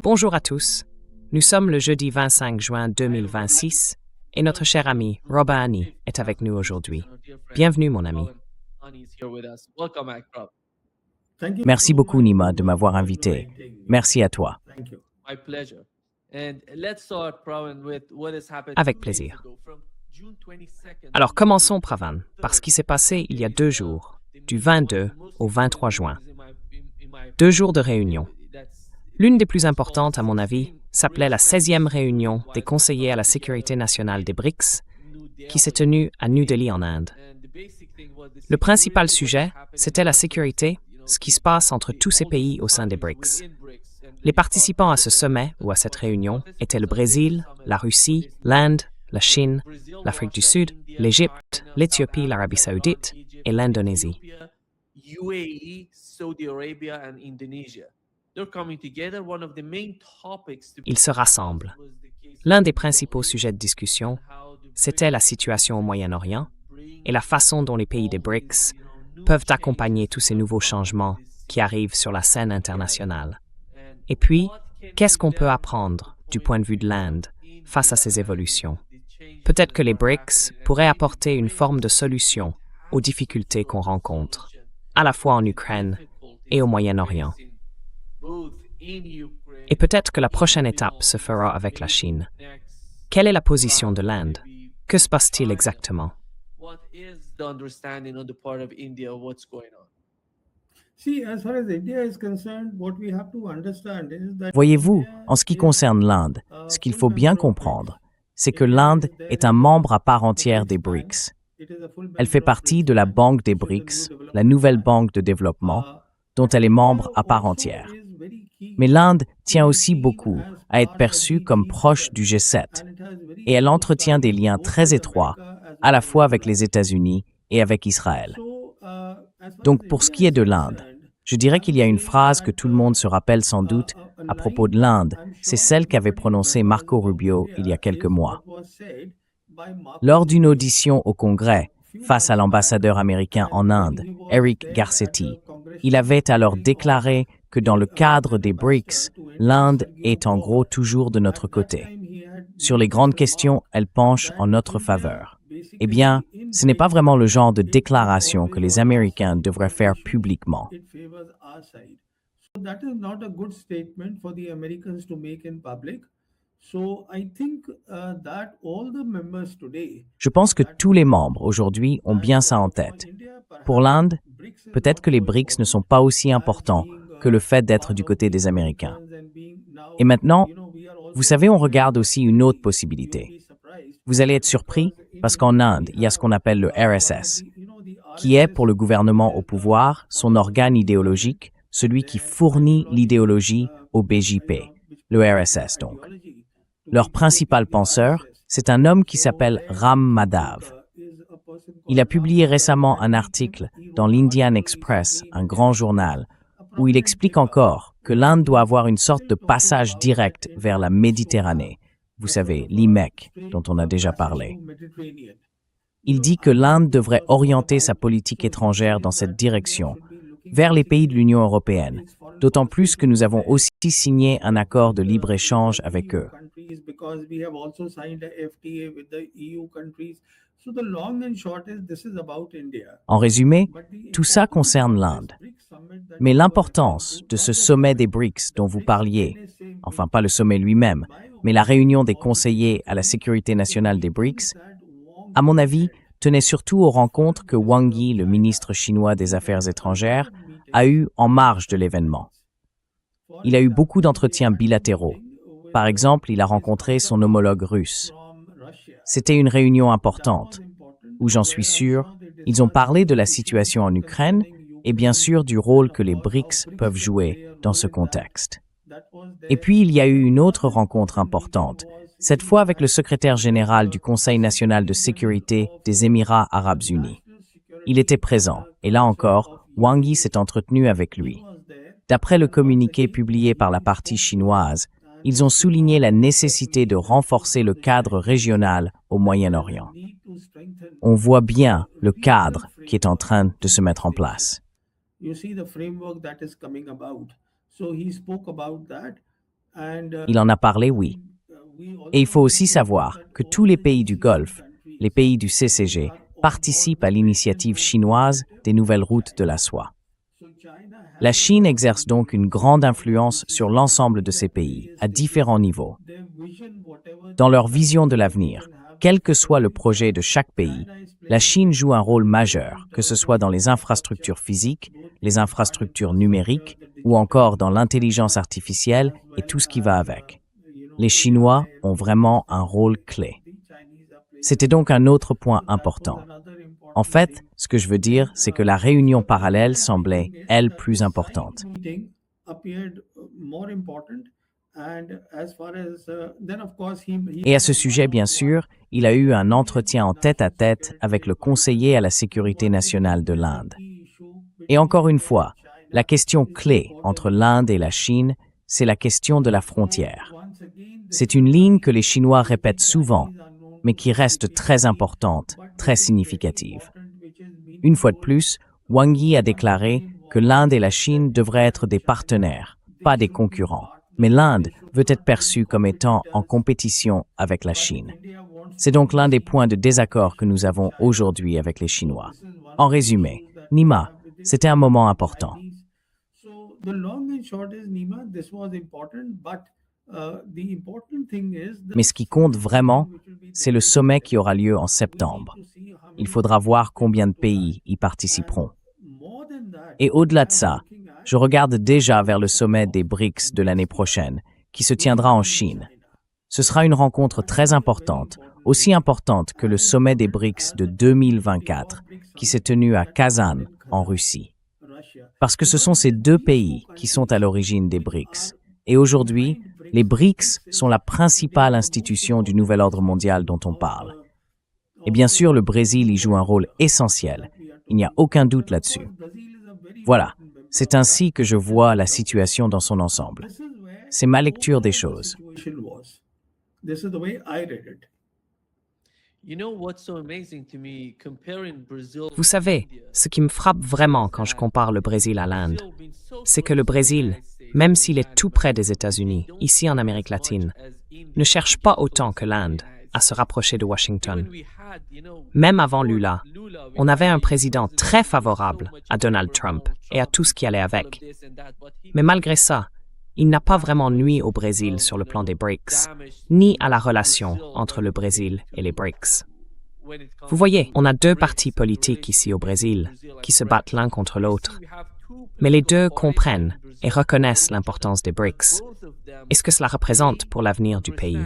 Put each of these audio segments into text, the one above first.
Bonjour à tous. Nous sommes le jeudi 25 juin 2026 et notre cher ami Robin Hanni est avec nous aujourd'hui. Bienvenue mon ami. Merci beaucoup Nima de m'avoir invité. Merci à toi. Avec plaisir. Alors commençons Pravan par ce qui s'est passé il y a 2 jours, du 22 au 23 juin. 2 jours de réunion. L'une des plus importantes, à mon avis, s'appelait la 16e réunion des conseillers à la sécurité nationale des BRICS, qui s'est tenue à New Delhi en Inde. Le principal sujet, c'était la sécurité, ce qui se passe entre tous ces pays au sein des BRICS. Les participants à ce sommet ou à cette réunion étaient le Brésil, la Russie, l'Inde, la Chine, l'Afrique du Sud, l'Égypte, l'Éthiopie, l'Arabie saoudite et l'Indonésie. Ils se rassemblent. L'un des principaux sujets de discussion, c'était la situation au Moyen-Orient et la façon dont les pays des BRICS peuvent accompagner tous ces nouveaux changements qui arrivent sur la scène internationale. Et puis, qu'est-ce qu'on peut apprendre du point de vue de l'Inde face à ces évolutions? Peut-être que les BRICS pourraient apporter une forme de solution aux difficultés qu'on rencontre, à la fois en Ukraine et au Moyen-Orient. Et peut-être que la prochaine étape se fera avec la Chine. Quelle est la position de l'Inde? Que se passe-t-il exactement? Voyez-vous, en ce qui concerne l'Inde, ce qu'il faut bien comprendre, c'est que l'Inde est un membre à part entière des BRICS. Elle fait partie de la Banque des BRICS, la nouvelle banque de développement, dont elle est membre à part entière. Mais l'Inde tient aussi beaucoup à être perçue comme proche du G7, et elle entretient des liens très étroits, à la fois avec les États-Unis et avec Israël. Donc pour ce qui est de l'Inde, je dirais qu'il y a une phrase que tout le monde se rappelle sans doute à propos de l'Inde, c'est celle qu'avait prononcée Marco Rubio il y a quelques mois. Lors d'une audition au Congrès, face à l'ambassadeur américain en Inde, Eric Garcetti, il avait alors déclaré que dans le cadre des BRICS, l'Inde est en gros toujours de notre côté. Sur les grandes questions, elle penche en notre faveur. Eh bien, ce n'est pas vraiment le genre de déclaration que les Américains devraient faire publiquement. Je pense que tous les membres aujourd'hui ont bien ça en tête. Pour l'Inde, peut-être que les BRICS ne sont pas aussi importants que le fait d'être du côté des Américains. Et maintenant, vous savez, on regarde aussi une autre possibilité. Vous allez être surpris parce qu'en Inde, il y a ce qu'on appelle le RSS, qui est, pour le gouvernement au pouvoir, son organe idéologique, celui qui fournit l'idéologie au BJP, le RSS donc. Leur principal penseur, c'est un homme qui s'appelle Ram Madhav. Il a publié récemment un article dans l'Indian Express, un grand journal, où il explique encore que l'Inde doit avoir une sorte de passage direct vers la Méditerranée. Vous savez, l'IMEC, dont on a déjà parlé. Il dit que l'Inde devrait orienter sa politique étrangère dans cette direction, vers les pays de l'Union européenne, d'autant plus que nous avons aussi signé un accord de libre-échange avec eux. En résumé, tout ça concerne l'Inde. Mais l'importance de ce sommet des BRICS dont vous parliez, enfin pas le sommet lui-même, mais la réunion des conseillers à la sécurité nationale des BRICS, à mon avis, tenait surtout aux rencontres que Wang Yi, le ministre chinois des Affaires étrangères, a eues en marge de l'événement. Il a eu beaucoup d'entretiens bilatéraux. Par exemple, il a rencontré son homologue russe. C'était une réunion importante, où j'en suis sûr, ils ont parlé de la situation en Ukraine et bien sûr du rôle que les BRICS peuvent jouer dans ce contexte. Et puis il y a eu une autre rencontre importante, cette fois avec le secrétaire général du Conseil national de sécurité des Émirats arabes unis. Il était présent, et là encore, Wang Yi s'est entretenu avec lui. D'après le communiqué publié par la partie chinoise, ils ont souligné la nécessité de renforcer le cadre régional au Moyen-Orient. On voit bien le cadre qui est en train de se mettre en place. Il en a parlé, oui. Et il faut aussi savoir que tous les pays du Golfe, les pays du CCG, participent à l'initiative chinoise des nouvelles routes de la soie. La Chine exerce donc une grande influence sur l'ensemble de ces pays, à différents niveaux. Dans leur vision de l'avenir, quel que soit le projet de chaque pays, la Chine joue un rôle majeur, que ce soit dans les infrastructures physiques, les infrastructures numériques ou encore dans l'intelligence artificielle et tout ce qui va avec. Les Chinois ont vraiment un rôle clé. C'était donc un autre point important. En fait, ce que je veux dire, c'est que la réunion parallèle semblait, elle, plus importante. Et à ce sujet, bien sûr, il a eu un entretien en tête-à-tête avec le conseiller à la sécurité nationale de l'Inde. Et encore une fois, la question clé entre l'Inde et la Chine, c'est la question de la frontière. C'est une ligne que les Chinois répètent souvent, mais qui reste très importante, très significative. Une fois de plus, Wang Yi a déclaré que l'Inde et la Chine devraient être des partenaires, pas des concurrents. Mais l'Inde veut être perçue comme étant en compétition avec la Chine. C'est donc l'un des points de désaccord que nous avons aujourd'hui avec les Chinois. En résumé, Nima, c'était un moment important. Mais ce qui compte vraiment, c'est le sommet qui aura lieu en septembre. Il faudra voir combien de pays y participeront. Et au-delà de ça, je regarde déjà vers le sommet des BRICS de l'année prochaine, qui se tiendra en Chine. Ce sera une rencontre très importante, aussi importante que le sommet des BRICS de 2024, qui s'est tenu à Kazan, en Russie. Parce que ce sont ces deux pays qui sont à l'origine des BRICS. Et aujourd'hui, les BRICS sont la principale institution du nouvel ordre mondial dont on parle. Et bien sûr, le Brésil y joue un rôle essentiel. Il n'y a aucun doute là-dessus. Voilà, c'est ainsi que je vois la situation dans son ensemble. C'est ma lecture des choses. Vous savez, ce qui me frappe vraiment quand je compare le Brésil à l'Inde, c'est que le Brésil, même s'il est tout près des États-Unis, ici en Amérique latine, ne cherche pas autant que l'Inde à se rapprocher de Washington. Même avant Lula, on avait un président très favorable à Donald Trump et à tout ce qui allait avec. Mais malgré ça, il n'a pas vraiment nui au Brésil sur le plan des BRICS, ni à la relation entre le Brésil et les BRICS. Vous voyez, on a deux partis politiques ici au Brésil qui se battent l'un contre l'autre. Mais les deux comprennent et reconnaissent l'importance des BRICS et ce que cela représente pour l'avenir du pays.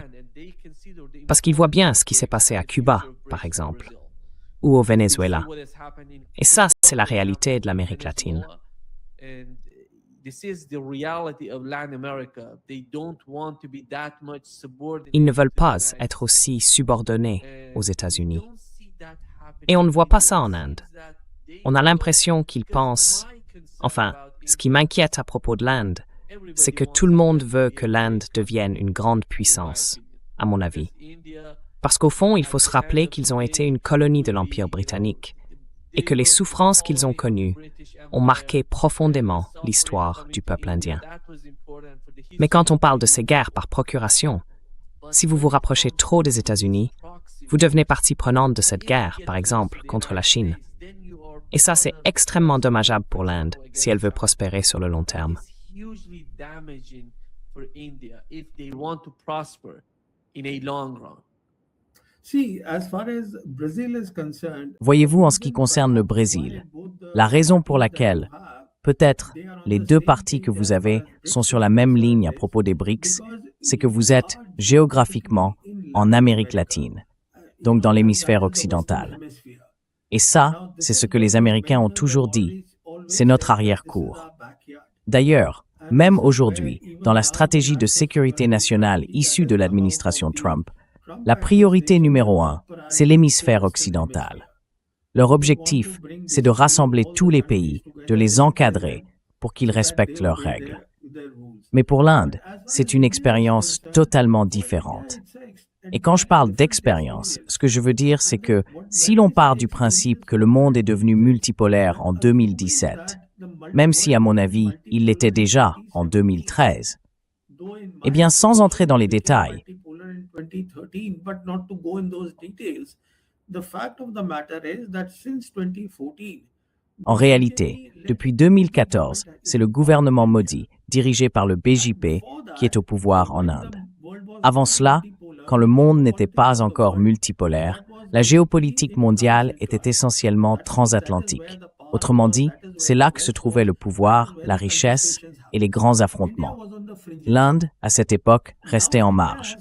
Parce qu'ils voient bien ce qui s'est passé à Cuba, par exemple, ou au Venezuela. Et ça, c'est la réalité de l'Amérique latine. Ils ne veulent pas être aussi subordonnés aux États-Unis. Et on ne voit pas ça en Inde. On a l'impression qu'ils pensent... Enfin, ce qui m'inquiète à propos de l'Inde, c'est que tout le monde veut que l'Inde devienne une grande puissance, à mon avis. Parce qu'au fond, il faut se rappeler qu'ils ont été une colonie de l'Empire britannique et que les souffrances qu'ils ont connues ont marqué profondément l'histoire du peuple indien. Mais quand on parle de ces guerres par procuration, si vous vous rapprochez trop des États-Unis, vous devenez partie prenante de cette guerre, par exemple, contre la Chine. Et ça, c'est extrêmement dommageable pour l'Inde si elle veut prospérer sur le long terme. Voyez-vous, en ce qui concerne le Brésil, la raison pour laquelle, peut-être, les deux partis que vous avez sont sur la même ligne à propos des BRICS, c'est que vous êtes géographiquement en Amérique latine, donc dans l'hémisphère occidental. Et ça, c'est ce que les Américains ont toujours dit, c'est notre arrière-cour. D'ailleurs, même aujourd'hui, dans la stratégie de sécurité nationale issue de l'administration Trump, la priorité numéro 1, c'est l'hémisphère occidental. Leur objectif, c'est de rassembler tous les pays, de les encadrer pour qu'ils respectent leurs règles. Mais pour l'Inde, c'est une expérience totalement différente. Et quand je parle d'expérience, ce que je veux dire, c'est que si l'on part du principe que le monde est devenu multipolaire en 2017, même si, à mon avis, il l'était déjà en 2013, Eh bien, sans entrer dans les détails, en réalité, depuis 2014, c'est le gouvernement Modi, dirigé par le BJP, qui est au pouvoir en Inde. Avant cela, quand le monde n'était pas encore multipolaire, la géopolitique mondiale était essentiellement transatlantique. Autrement dit, c'est là que se trouvaient le pouvoir, la richesse et les grands affrontements. L'Inde, à cette époque, restait en marge.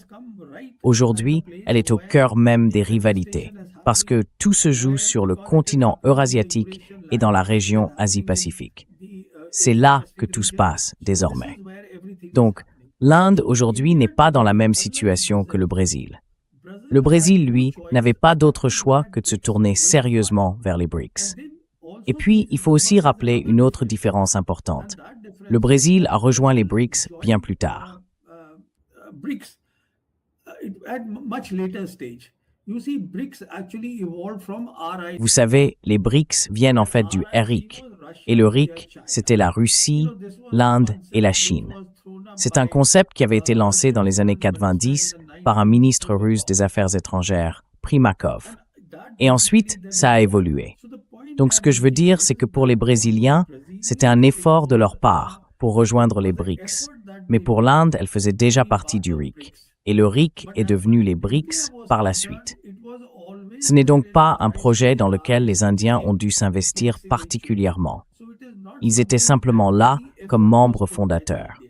Aujourd'hui, elle est au cœur même des rivalités, parce que tout se joue sur le continent eurasiatique et dans la région Asie-Pacifique. C'est là que tout se passe désormais. Donc, l'Inde aujourd'hui n'est pas dans la même situation que le Brésil. Le Brésil, lui, n'avait pas d'autre choix que de se tourner sérieusement vers les BRICS. Et puis, il faut aussi rappeler une autre différence importante. Le Brésil a rejoint les BRICS bien plus tard. Vous savez, les BRICS viennent en fait du RIC. Et le RIC, c'était la Russie, l'Inde et la Chine. C'est un concept qui avait été lancé dans les années 90 par un ministre russe des Affaires étrangères, Primakov. Et ensuite, ça a évolué. Donc ce que je veux dire, c'est que pour les Brésiliens, c'était un effort de leur part pour rejoindre les BRICS. Mais pour l'Inde, elle faisait déjà partie du RIC. Et le RIC est devenu les BRICS par la suite. Ce n'est donc pas un projet dans lequel les Indiens ont dû s'investir particulièrement. Ils étaient simplement là comme membres fondateurs.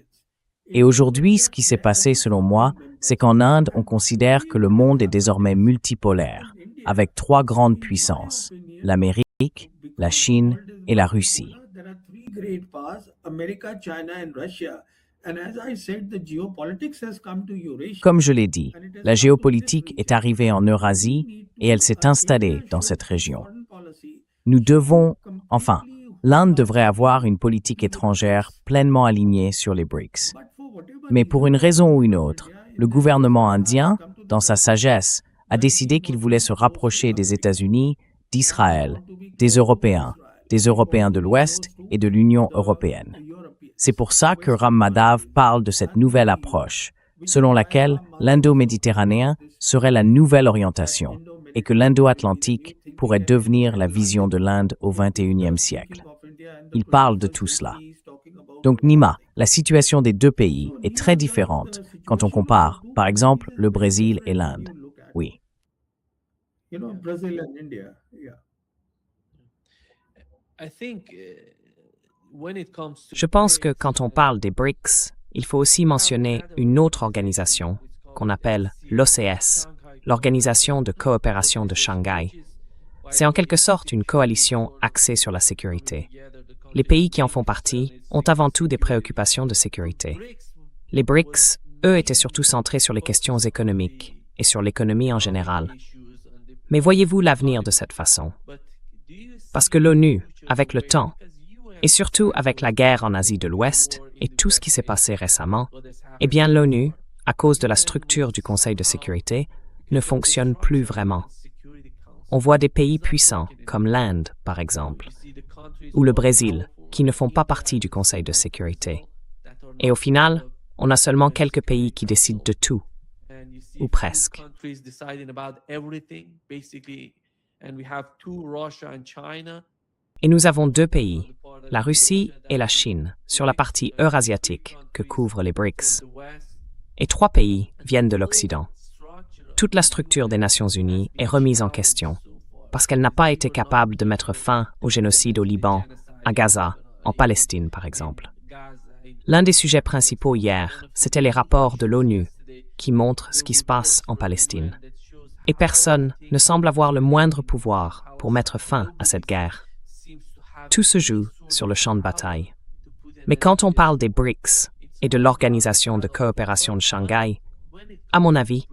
Et aujourd'hui, ce qui s'est passé selon moi, c'est qu'en Inde, on considère que le monde est désormais multipolaire, avec trois grandes puissances, l'Amérique, la Chine et la Russie. Comme je l'ai dit, la géopolitique est arrivée en Eurasie et elle s'est installée dans cette région. L'Inde devrait avoir une politique étrangère pleinement alignée sur les BRICS. Mais pour une raison ou une autre, le gouvernement indien, dans sa sagesse, a décidé qu'il voulait se rapprocher des États-Unis, d'Israël, des Européens de l'Ouest et de l'Union européenne. C'est pour ça que Ram Madhav parle de cette nouvelle approche, selon laquelle l'indo-méditerranéen serait la nouvelle orientation et que l'indo-atlantique pourrait devenir la vision de l'Inde au XXIe siècle. Il parle de tout cela. Donc Nima, la situation des deux pays est très différente quand on compare, par exemple, le Brésil et l'Inde. Oui. Je pense que quand on parle des BRICS, il faut aussi mentionner une autre organisation qu'on appelle l'OCS, l'Organisation de coopération de Shanghai. C'est en quelque sorte une coalition axée sur la sécurité. Les pays qui en font partie ont avant tout des préoccupations de sécurité. Les BRICS, eux, étaient surtout centrés sur les questions économiques et sur l'économie en général. Mais voyez-vous l'avenir de cette façon? Parce que l'ONU, avec le temps, et surtout avec la guerre en Asie de l'Ouest et tout ce qui s'est passé récemment, eh bien l'ONU, à cause de la structure du Conseil de sécurité, ne fonctionne plus vraiment. On voit des pays puissants, comme l'Inde, par exemple, ou le Brésil, qui ne font pas partie du Conseil de sécurité. Et au final, on a seulement quelques pays qui décident de tout, ou presque. Et nous avons deux pays, la Russie et la Chine, sur la partie eurasiatique que couvrent les BRICS. Et trois pays viennent de l'Occident. Toute la structure des Nations Unies est remise en question, parce qu'elle n'a pas été capable de mettre fin au génocide au Liban, à Gaza, en Palestine par exemple. L'un des sujets principaux hier, c'était les rapports de l'ONU qui montrent ce qui se passe en Palestine. Et personne ne semble avoir le moindre pouvoir pour mettre fin à cette guerre. Tout se joue sur le champ de bataille. Mais quand on parle des BRICS et de l'Organisation de coopération de Shanghai, à mon avis,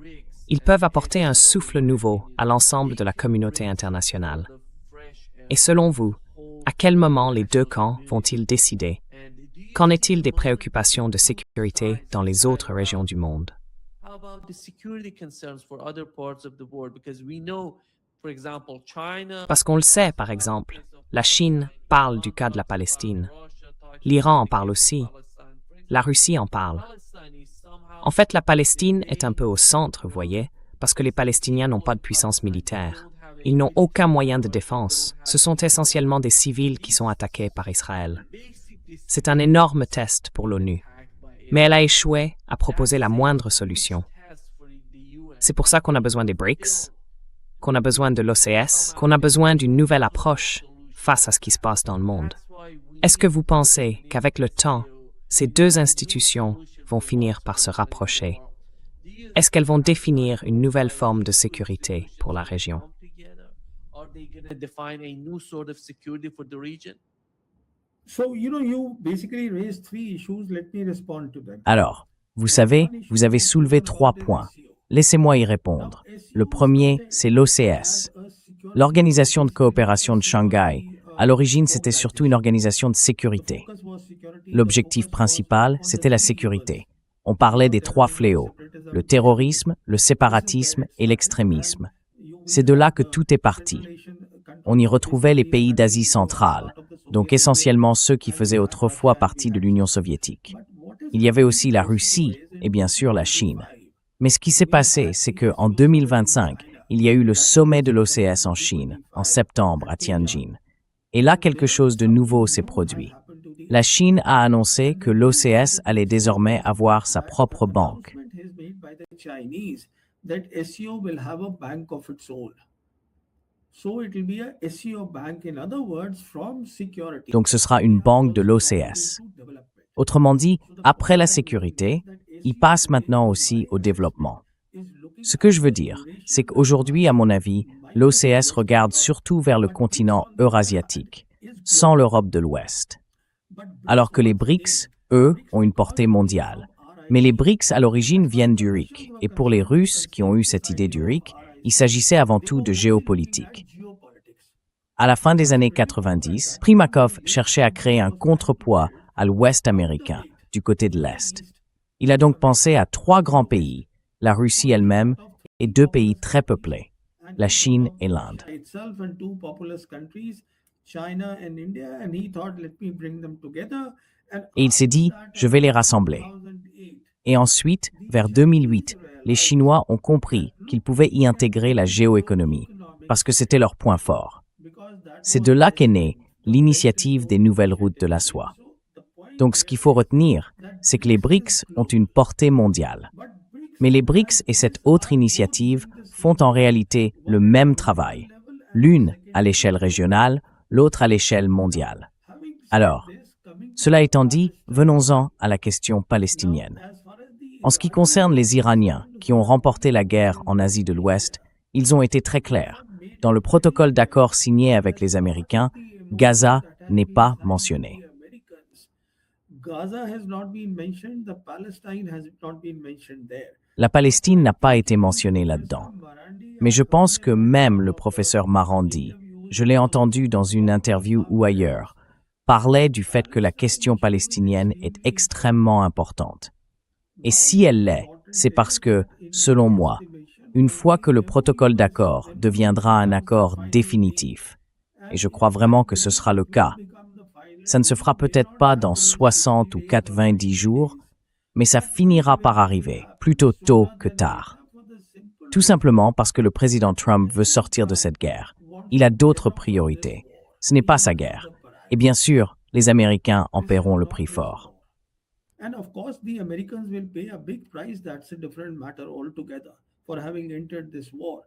ils peuvent apporter un souffle nouveau à l'ensemble de la communauté internationale. Et selon vous, à quel moment les deux camps vont-ils décider? Qu'en est-il des préoccupations de sécurité dans les autres régions du monde? Parce qu'on le sait, par exemple, la Chine parle du cas de la Palestine. L'Iran en parle aussi. La Russie en parle. En fait, la Palestine est un peu au centre, vous voyez, parce que les Palestiniens n'ont pas de puissance militaire. Ils n'ont aucun moyen de défense. Ce sont essentiellement des civils qui sont attaqués par Israël. C'est un énorme test pour l'ONU. Mais elle a échoué à proposer la moindre solution. C'est pour ça qu'on a besoin des BRICS, qu'on a besoin de l'OCS, qu'on a besoin d'une nouvelle approche face à ce qui se passe dans le monde. Est-ce que vous pensez qu'avec le temps, ces deux institutions vont finir par se rapprocher? Est-ce qu'elles vont définir une nouvelle forme de sécurité pour la région? Alors, vous savez, vous avez soulevé 3 points. Laissez-moi y répondre. Le premier, c'est l'OCS. L'Organisation de coopération de Shanghai. À l'origine, c'était surtout une organisation de sécurité. L'objectif principal, c'était la sécurité. On parlait des 3 fléaux, le terrorisme, le séparatisme et l'extrémisme. C'est de là que tout est parti. On y retrouvait les pays d'Asie centrale, donc essentiellement ceux qui faisaient autrefois partie de l'Union soviétique. Il y avait aussi la Russie et bien sûr la Chine. Mais ce qui s'est passé, c'est qu'en 2025, il y a eu le sommet de l'OCS en Chine, en septembre à Tianjin. Et là, quelque chose de nouveau s'est produit. La Chine a annoncé que l'OCS allait désormais avoir sa propre banque. Donc ce sera une banque de l'OCS. Autrement dit, après la sécurité, il passe maintenant aussi au développement. Ce que je veux dire, c'est qu'aujourd'hui, à mon avis, l'OCS regarde surtout vers le continent eurasiatique, sans l'Europe de l'Ouest. Alors que les BRICS, eux, ont une portée mondiale. Mais les BRICS, à l'origine, viennent du RIC. Et pour les Russes qui ont eu cette idée du RIC, il s'agissait avant tout de géopolitique. À la fin des années 90, Primakov cherchait à créer un contrepoids à l'Ouest américain, du côté de l'Est. Il a donc pensé à 3 grands pays, la Russie elle-même et 2 pays très peuplés, la Chine et l'Inde. Et il s'est dit, je vais les rassembler. Et ensuite, vers 2008, les Chinois ont compris qu'ils pouvaient y intégrer la géoéconomie, parce que c'était leur point fort. C'est de là qu'est née l'initiative des nouvelles routes de la soie. Donc ce qu'il faut retenir, c'est que les BRICS ont une portée mondiale. Mais les BRICS et cette autre initiative font en réalité le même travail, l'une à l'échelle régionale, l'autre à l'échelle mondiale. Alors, cela étant dit, venons-en à la question palestinienne. En ce qui concerne les Iraniens qui ont remporté la guerre en Asie de l'Ouest, ils ont été très clairs. Dans le protocole d'accord signé avec les Américains, Gaza n'est pas mentionné. La Palestine n'a pas été mentionnée là-dedans. Mais je pense que même le professeur Marandi, je l'ai entendu dans une interview ou ailleurs, parlait du fait que la question palestinienne est extrêmement importante. Et si elle l'est, c'est parce que, selon moi, une fois que le protocole d'accord deviendra un accord définitif, et je crois vraiment que ce sera le cas, ça ne se fera peut-être pas dans 60 ou 90 jours, mais ça finira par arriver, plutôt tôt que tard. Tout simplement parce que le président Trump veut sortir de cette guerre. Il a d'autres priorités. Ce n'est pas sa guerre. Et bien sûr, les Américains en paieront le prix fort.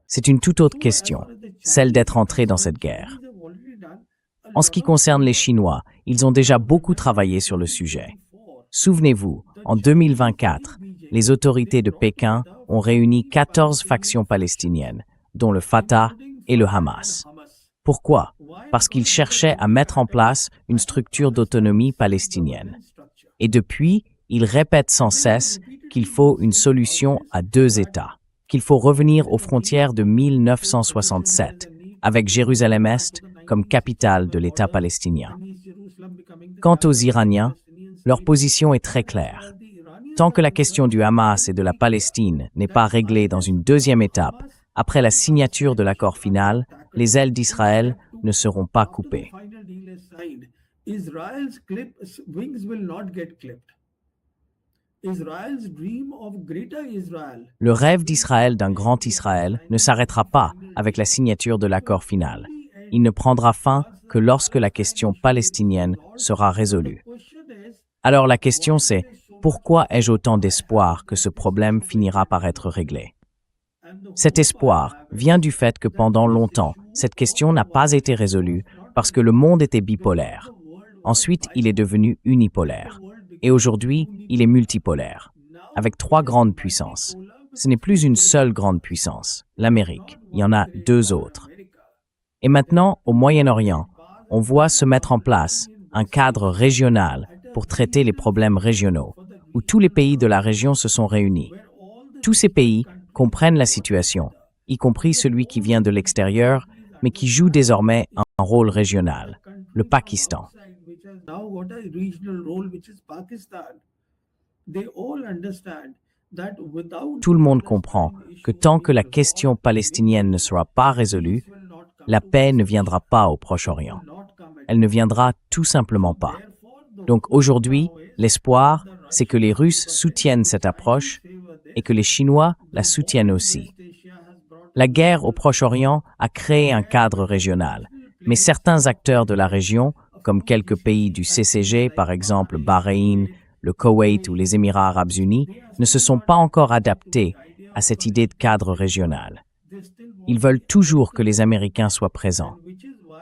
C'est une toute autre question, celle d'être entré dans cette guerre. En ce qui concerne les Chinois, ils ont déjà beaucoup travaillé sur le sujet. Souvenez-vous, en 2024, les autorités de Pékin ont réuni 14 factions palestiniennes, dont le Fatah et le Hamas. Pourquoi? Parce qu'ils cherchaient à mettre en place une structure d'autonomie palestinienne. Et depuis, ils répètent sans cesse qu'il faut une solution à 2 États, qu'il faut revenir aux frontières de 1967, avec Jérusalem-Est comme capitale de l'État palestinien. Quant aux Iraniens, leur position est très claire. Tant que la question du Hamas et de la Palestine n'est pas réglée dans une deuxième étape, après la signature de l'accord final, les ailes d'Israël ne seront pas coupées. Le rêve d'Israël d'un grand Israël ne s'arrêtera pas avec la signature de l'accord final. Il ne prendra fin que lorsque la question palestinienne sera résolue. Alors la question c'est, pourquoi ai-je autant d'espoir que ce problème finira par être réglé? Cet espoir vient du fait que pendant longtemps, cette question n'a pas été résolue parce que le monde était bipolaire. Ensuite, il est devenu unipolaire. Et aujourd'hui, il est multipolaire, avec 3 grandes puissances. Ce n'est plus une seule grande puissance, l'Amérique. Il y en a 2 autres. Et maintenant, au Moyen-Orient, on voit se mettre en place un cadre régional pour traiter les problèmes régionaux, où tous les pays de la région se sont réunis. Tous ces pays comprennent la situation, y compris celui qui vient de l'extérieur, mais qui joue désormais un rôle régional, le Pakistan. Tout le monde comprend que tant que la question palestinienne ne sera pas résolue, la paix ne viendra pas au Proche-Orient. Elle ne viendra tout simplement pas. Donc aujourd'hui, l'espoir, c'est que les Russes soutiennent cette approche et que les Chinois la soutiennent aussi. La guerre au Proche-Orient a créé un cadre régional, mais certains acteurs de la région, comme quelques pays du CCG, par exemple Bahreïn, le Koweït ou les Émirats arabes unis, ne se sont pas encore adaptés à cette idée de cadre régional. Ils veulent toujours que les Américains soient présents.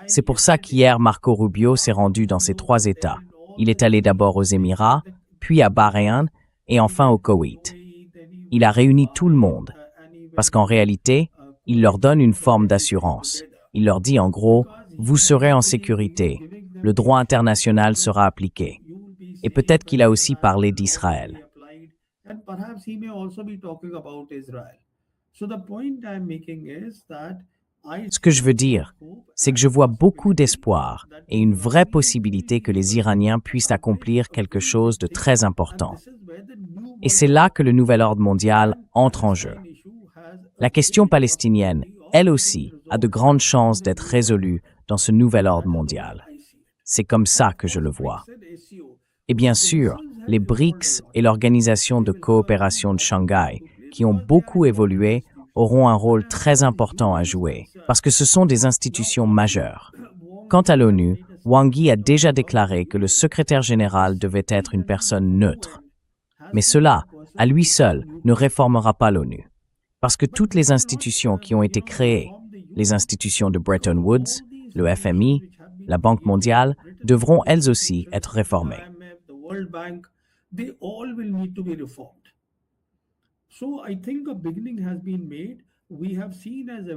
C'est pour ça qu'hier, Marco Rubio s'est rendu dans ces 3 États. Il est allé d'abord aux Émirats, puis à Bahreïn et enfin au Koweït. Il a réuni tout le monde, parce qu'en réalité, il leur donne une forme d'assurance. Il leur dit en gros, vous serez en sécurité, le droit international sera appliqué. Et peut-être qu'il a aussi parlé d'Israël. Ce que je veux dire, c'est que je vois beaucoup d'espoir et une vraie possibilité que les Iraniens puissent accomplir quelque chose de très important. Et c'est là que le nouvel ordre mondial entre en jeu. La question palestinienne, elle aussi, a de grandes chances d'être résolue dans ce nouvel ordre mondial. C'est comme ça que je le vois. Et bien sûr, les BRICS et l'Organisation de coopération de Shanghai, qui ont beaucoup évolué, auront un rôle très important à jouer, parce que ce sont des institutions majeures. Quant à l'ONU, Wang Yi a déjà déclaré que le secrétaire général devait être une personne neutre. Mais cela, à lui seul, ne réformera pas l'ONU. Parce que toutes les institutions qui ont été créées, les institutions de Bretton Woods, le FMI, la Banque mondiale, devront elles aussi être réformées.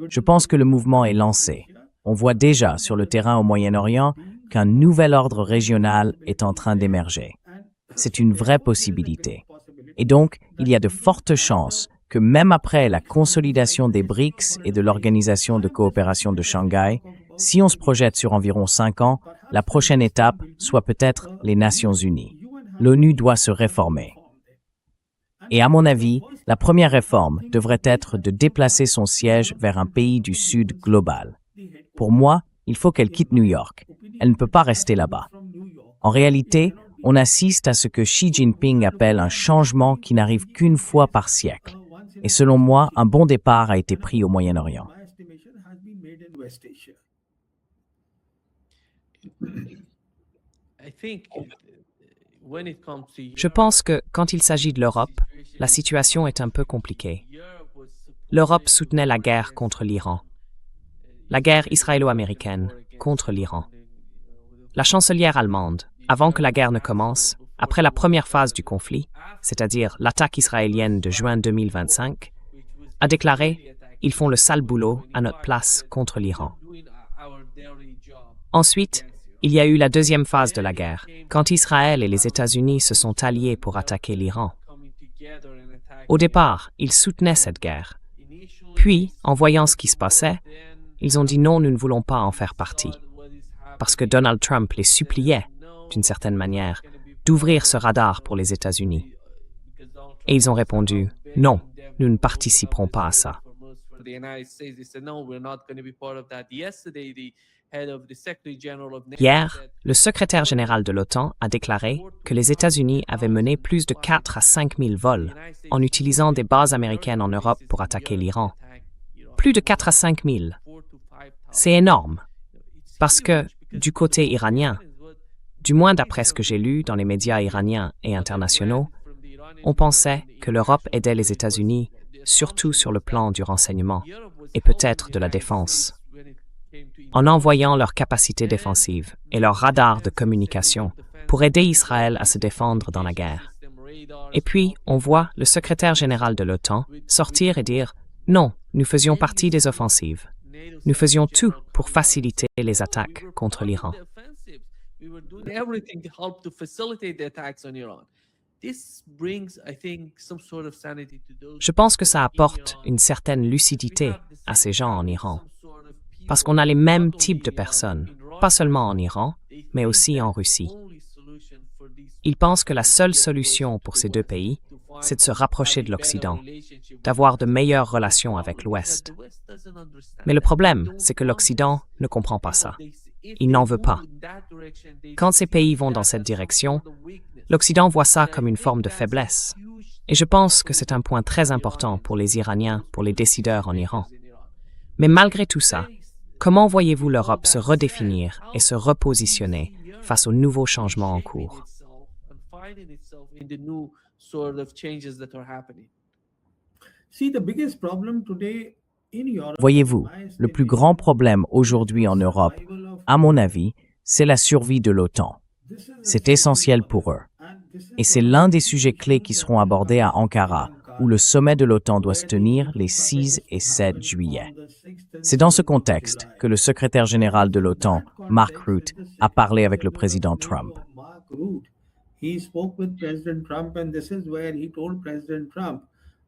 Je pense que le mouvement est lancé. On voit déjà sur le terrain au Moyen-Orient qu'un nouvel ordre régional est en train d'émerger. C'est une vraie possibilité. Et donc, il y a de fortes chances que même après la consolidation des BRICS et de l'Organisation de coopération de Shanghai, si on se projette sur environ 5 ans, la prochaine étape soit peut-être les Nations Unies. L'ONU doit se réformer. Et à mon avis, la première réforme devrait être de déplacer son siège vers un pays du Sud global. Pour moi, il faut qu'elle quitte New York. Elle ne peut pas rester là-bas. En réalité, on assiste à ce que Xi Jinping appelle un changement qui n'arrive qu'une fois par siècle. Et selon moi, un bon départ a été pris au Moyen-Orient. Je pense que, quand il s'agit de l'Europe, la situation est un peu compliquée. L'Europe soutenait la guerre contre l'Iran. La guerre israélo-américaine contre l'Iran. La chancelière allemande, avant que la guerre ne commence, après la première phase du conflit, c'est-à-dire l'attaque israélienne de juin 2025, a déclaré « Ils font le sale boulot à notre place contre l'Iran ». Ensuite, il y a eu la deuxième phase de la guerre, quand Israël et les États-Unis se sont alliés pour attaquer l'Iran. Au départ, ils soutenaient cette guerre. Puis, en voyant ce qui se passait, ils ont dit non, nous ne voulons pas en faire partie. Parce que Donald Trump les suppliait, d'une certaine manière, d'ouvrir ce radar pour les États-Unis. Et ils ont répondu non, nous ne participerons pas à ça. Hier, le secrétaire général de l'OTAN a déclaré que les États-Unis avaient mené plus de 4 à 5 000 vols en utilisant des bases américaines en Europe pour attaquer l'Iran. Plus de 4 à 5 000. C'est énorme. Parce que, du côté iranien, du moins d'après ce que j'ai lu dans les médias iraniens et internationaux, on pensait que l'Europe aidait les États-Unis, surtout sur le plan du renseignement et peut-être de la défense, en envoyant leurs capacités défensives et leurs radars de communication pour aider Israël à se défendre dans la guerre. Et puis, on voit le secrétaire général de l'OTAN sortir et dire « Non, nous faisions partie des offensives. Nous faisions tout pour faciliter les attaques contre l'Iran. » Je pense que ça apporte une certaine lucidité à ces gens en Iran, parce qu'on a les mêmes types de personnes, pas seulement en Iran, mais aussi en Russie. Ils pensent que la seule solution pour ces deux pays, c'est de se rapprocher de l'Occident, d'avoir de meilleures relations avec l'Ouest. Mais le problème, c'est que l'Occident ne comprend pas ça. Il n'en veut pas. Quand ces pays vont dans cette direction, l'Occident voit ça comme une forme de faiblesse. Et je pense que c'est un point très important pour les Iraniens, pour les décideurs en Iran. Mais malgré tout ça, comment voyez-vous l'Europe se redéfinir et se repositionner face aux nouveaux changements en cours? Voyez-vous, le plus grand problème aujourd'hui en Europe, à mon avis, c'est la survie de l'OTAN. C'est essentiel pour eux. Et c'est l'un des sujets clés qui seront abordés à Ankara, où le sommet de l'OTAN doit se tenir les 6 et 7 juillet. C'est dans ce contexte que le secrétaire général de l'OTAN, Mark Rutte, a parlé avec le président Trump.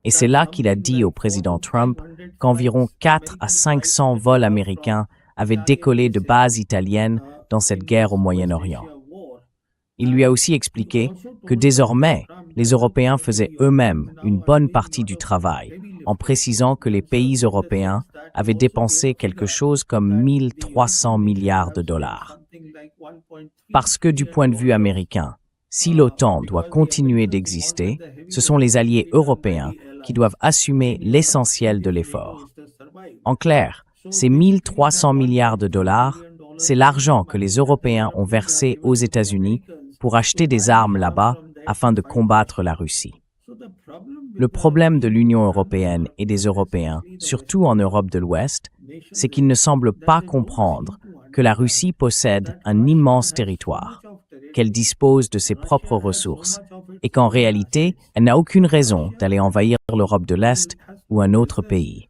Et c'est là qu'il a dit au président Trump qu'environ 4 à 500 vols américains avaient décollé de bases italiennes dans cette guerre au Moyen-Orient. Il lui a aussi expliqué que désormais, les Européens faisaient eux-mêmes une bonne partie du travail, en précisant que les pays européens avaient dépensé quelque chose comme 1 300 milliards de dollars. Parce que du point de vue américain, si l'OTAN doit continuer d'exister, ce sont les alliés européens qui doivent assumer l'essentiel de l'effort. En clair, ces 1 300 milliards de dollars, c'est l'argent que les Européens ont versé aux États-Unis pour acheter des armes là-bas afin de combattre la Russie. Le problème de l'Union européenne et des Européens, surtout en Europe de l'Ouest, c'est qu'ils ne semblent pas comprendre que la Russie possède un immense territoire, qu'elle dispose de ses propres ressources et qu'en réalité, elle n'a aucune raison d'aller envahir l'Europe de l'Est ou un autre pays.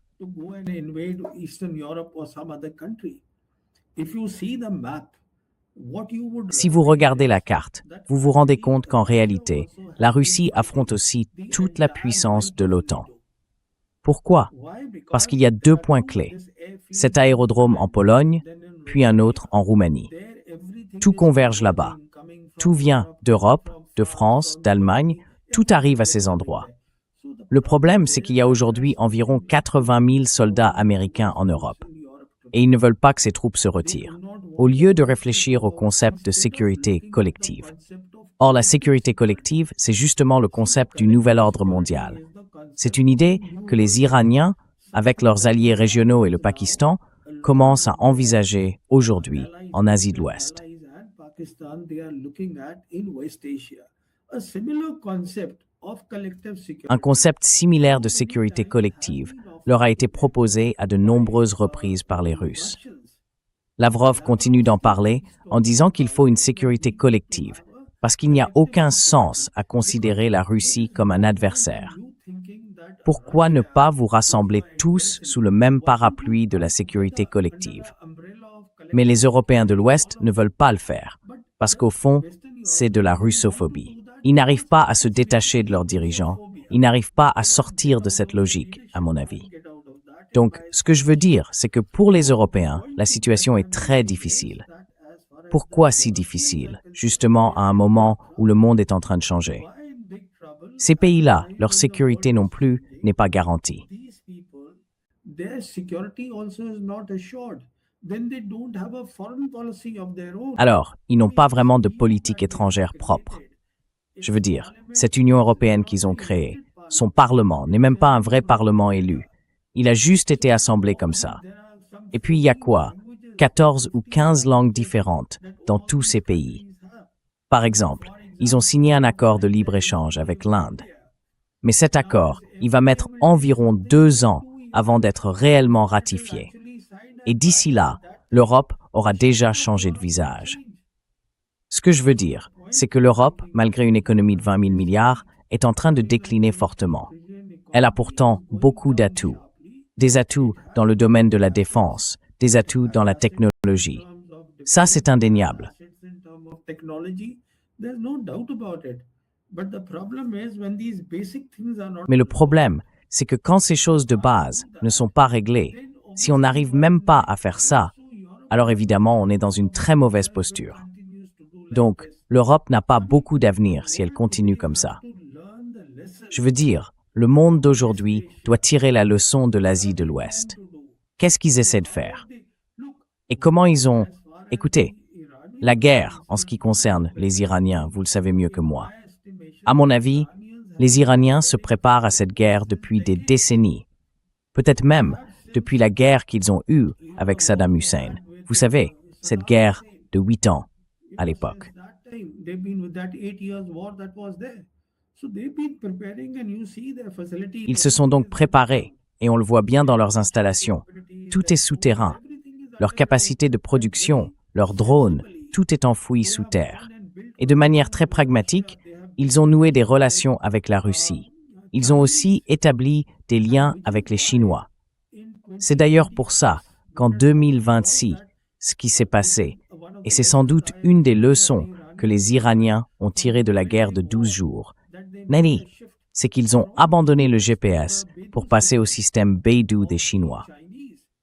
Si vous regardez la carte, vous vous rendez compte qu'en réalité, la Russie affronte aussi toute la puissance de l'OTAN. Pourquoi? Parce qu'il y a 2 points clés. Cet aérodrome en Pologne, puis un autre en Roumanie. Tout converge là-bas. Tout vient d'Europe, de France, d'Allemagne, tout arrive à ces endroits. Le problème, c'est qu'il y a aujourd'hui environ 80 000 soldats américains en Europe. Et ils ne veulent pas que ces troupes se retirent, au lieu de réfléchir au concept de sécurité collective. Or, la sécurité collective, c'est justement le concept du nouvel ordre mondial. C'est une idée que les Iraniens, avec leurs alliés régionaux et le Pakistan, commencent à envisager aujourd'hui en Asie de l'Ouest. Un concept similaire de sécurité collective leur a été proposé à de nombreuses reprises par les Russes. Lavrov continue d'en parler en disant qu'il faut une sécurité collective, parce qu'il n'y a aucun sens à considérer la Russie comme un adversaire. Pourquoi ne pas vous rassembler tous sous le même parapluie de la sécurité collective? Mais les Européens de l'Ouest ne veulent pas le faire, parce qu'au fond, c'est de la russophobie. Ils n'arrivent pas à se détacher de leurs dirigeants, ils n'arrivent pas à sortir de cette logique, à mon avis. Donc, ce que je veux dire, c'est que pour les Européens, la situation est très difficile. Pourquoi si difficile, justement à un moment où le monde est en train de changer? Ces pays-là, leur sécurité non plus n'est pas garantie. Alors, ils n'ont pas vraiment de politique étrangère propre. Je veux dire, cette Union européenne qu'ils ont créée, son Parlement n'est même pas un vrai Parlement élu. Il a juste été assemblé comme ça. Et puis il y a quoi? 14 ou 15 langues différentes dans tous ces pays. Par exemple, ils ont signé un accord de libre-échange avec l'Inde. Mais cet accord, il va mettre environ 2 ans avant d'être réellement ratifié. Et d'ici là, l'Europe aura déjà changé de visage. Ce que je veux dire, c'est que l'Europe, malgré une économie de 20 000 milliards, est en train de décliner fortement. Elle a pourtant beaucoup d'atouts. Des atouts dans le domaine de la défense, des atouts dans la technologie. Ça, c'est indéniable. Mais le problème, c'est que quand ces choses de base ne sont pas réglées, si on n'arrive même pas à faire ça, alors évidemment, on est dans une très mauvaise posture. Donc, l'Europe n'a pas beaucoup d'avenir si elle continue comme ça. Je veux dire, le monde d'aujourd'hui doit tirer la leçon de l'Asie de l'Ouest. Qu'est-ce qu'ils essaient de faire? Et comment ils ont... Écoutez, la guerre, en ce qui concerne les Iraniens, vous le savez mieux que moi. À mon avis, les Iraniens se préparent à cette guerre depuis des décennies. Peut-être même depuis la guerre qu'ils ont eue avec Saddam Hussein. Vous savez, cette guerre de 8 ans à l'époque. Ils se sont donc préparés, et on le voit bien dans leurs installations. Tout est souterrain. Leur capacité de production, leurs drones, tout est enfoui sous terre. Et de manière très pragmatique, ils ont noué des relations avec la Russie. Ils ont aussi établi des liens avec les Chinois. C'est d'ailleurs pour ça qu'en 2026, ce qui s'est passé, et c'est sans doute une des leçons que les Iraniens ont tirées de la guerre de 12 jours, c'est qu'ils ont abandonné le GPS pour passer au système Beidou des Chinois.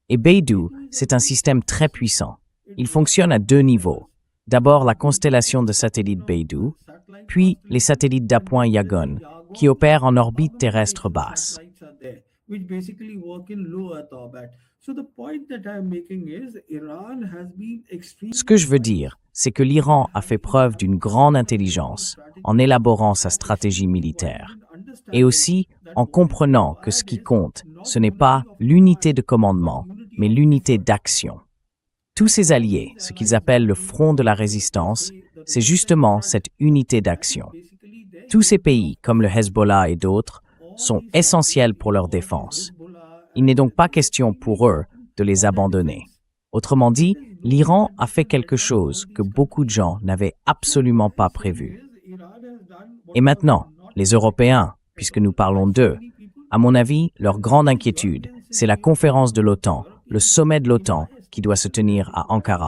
Et Beidou, c'est un système très puissant. Il fonctionne à 2 niveaux. D'abord la constellation de satellites Beidou, puis les satellites d'appoint Yagon, qui opèrent en orbite terrestre basse. Ce que je veux dire, c'est que l'Iran a fait preuve d'une grande intelligence en élaborant sa stratégie militaire, et aussi en comprenant que ce qui compte, ce n'est pas l'unité de commandement, mais l'unité d'action. Tous ces alliés, ce qu'ils appellent le front de la résistance, c'est justement cette unité d'action. Tous ces pays, comme le Hezbollah et d'autres, sont essentiels pour leur défense. Il n'est donc pas question pour eux de les abandonner. Autrement dit, l'Iran a fait quelque chose que beaucoup de gens n'avaient absolument pas prévu. Et maintenant, les Européens, puisque nous parlons d'eux, à mon avis, leur grande inquiétude, c'est la conférence de l'OTAN, le sommet de l'OTAN qui doit se tenir à Ankara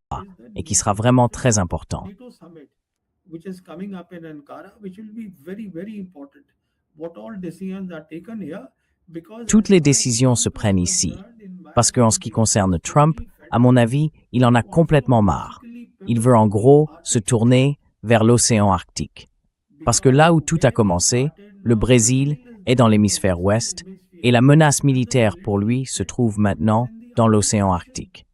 et qui sera vraiment très important. Toutes les décisions se prennent ici, parce qu'en ce qui concerne Trump, à mon avis, il en a complètement marre. Il veut en gros se tourner vers l'océan Arctique. Parce que là où tout a commencé, le Brésil est dans l'hémisphère ouest, et la menace militaire pour lui se trouve maintenant dans l'océan Arctique.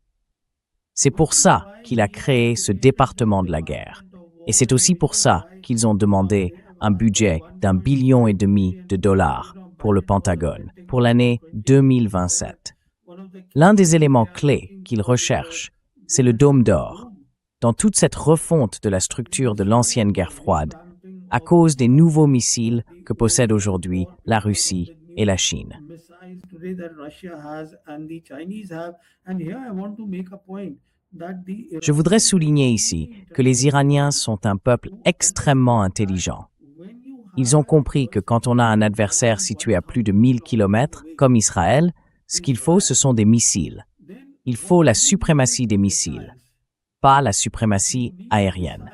C'est pour ça qu'il a créé ce département de la guerre. Et c'est aussi pour ça qu'ils ont demandé un budget d'1,5 billion de dollars pour le Pentagone, pour l'année 2027. L'un des éléments clés qu'ils recherchent, c'est le dôme d'or. Dans toute cette refonte de la structure de l'ancienne guerre froide, à cause des nouveaux missiles que possèdent aujourd'hui la Russie et la Chine. Je voudrais souligner ici que les Iraniens sont un peuple extrêmement intelligent. Ils ont compris que quand on a un adversaire situé à plus de 1000 km, comme Israël, ce qu'il faut, ce sont des missiles. Il faut la suprématie des missiles, pas la suprématie aérienne.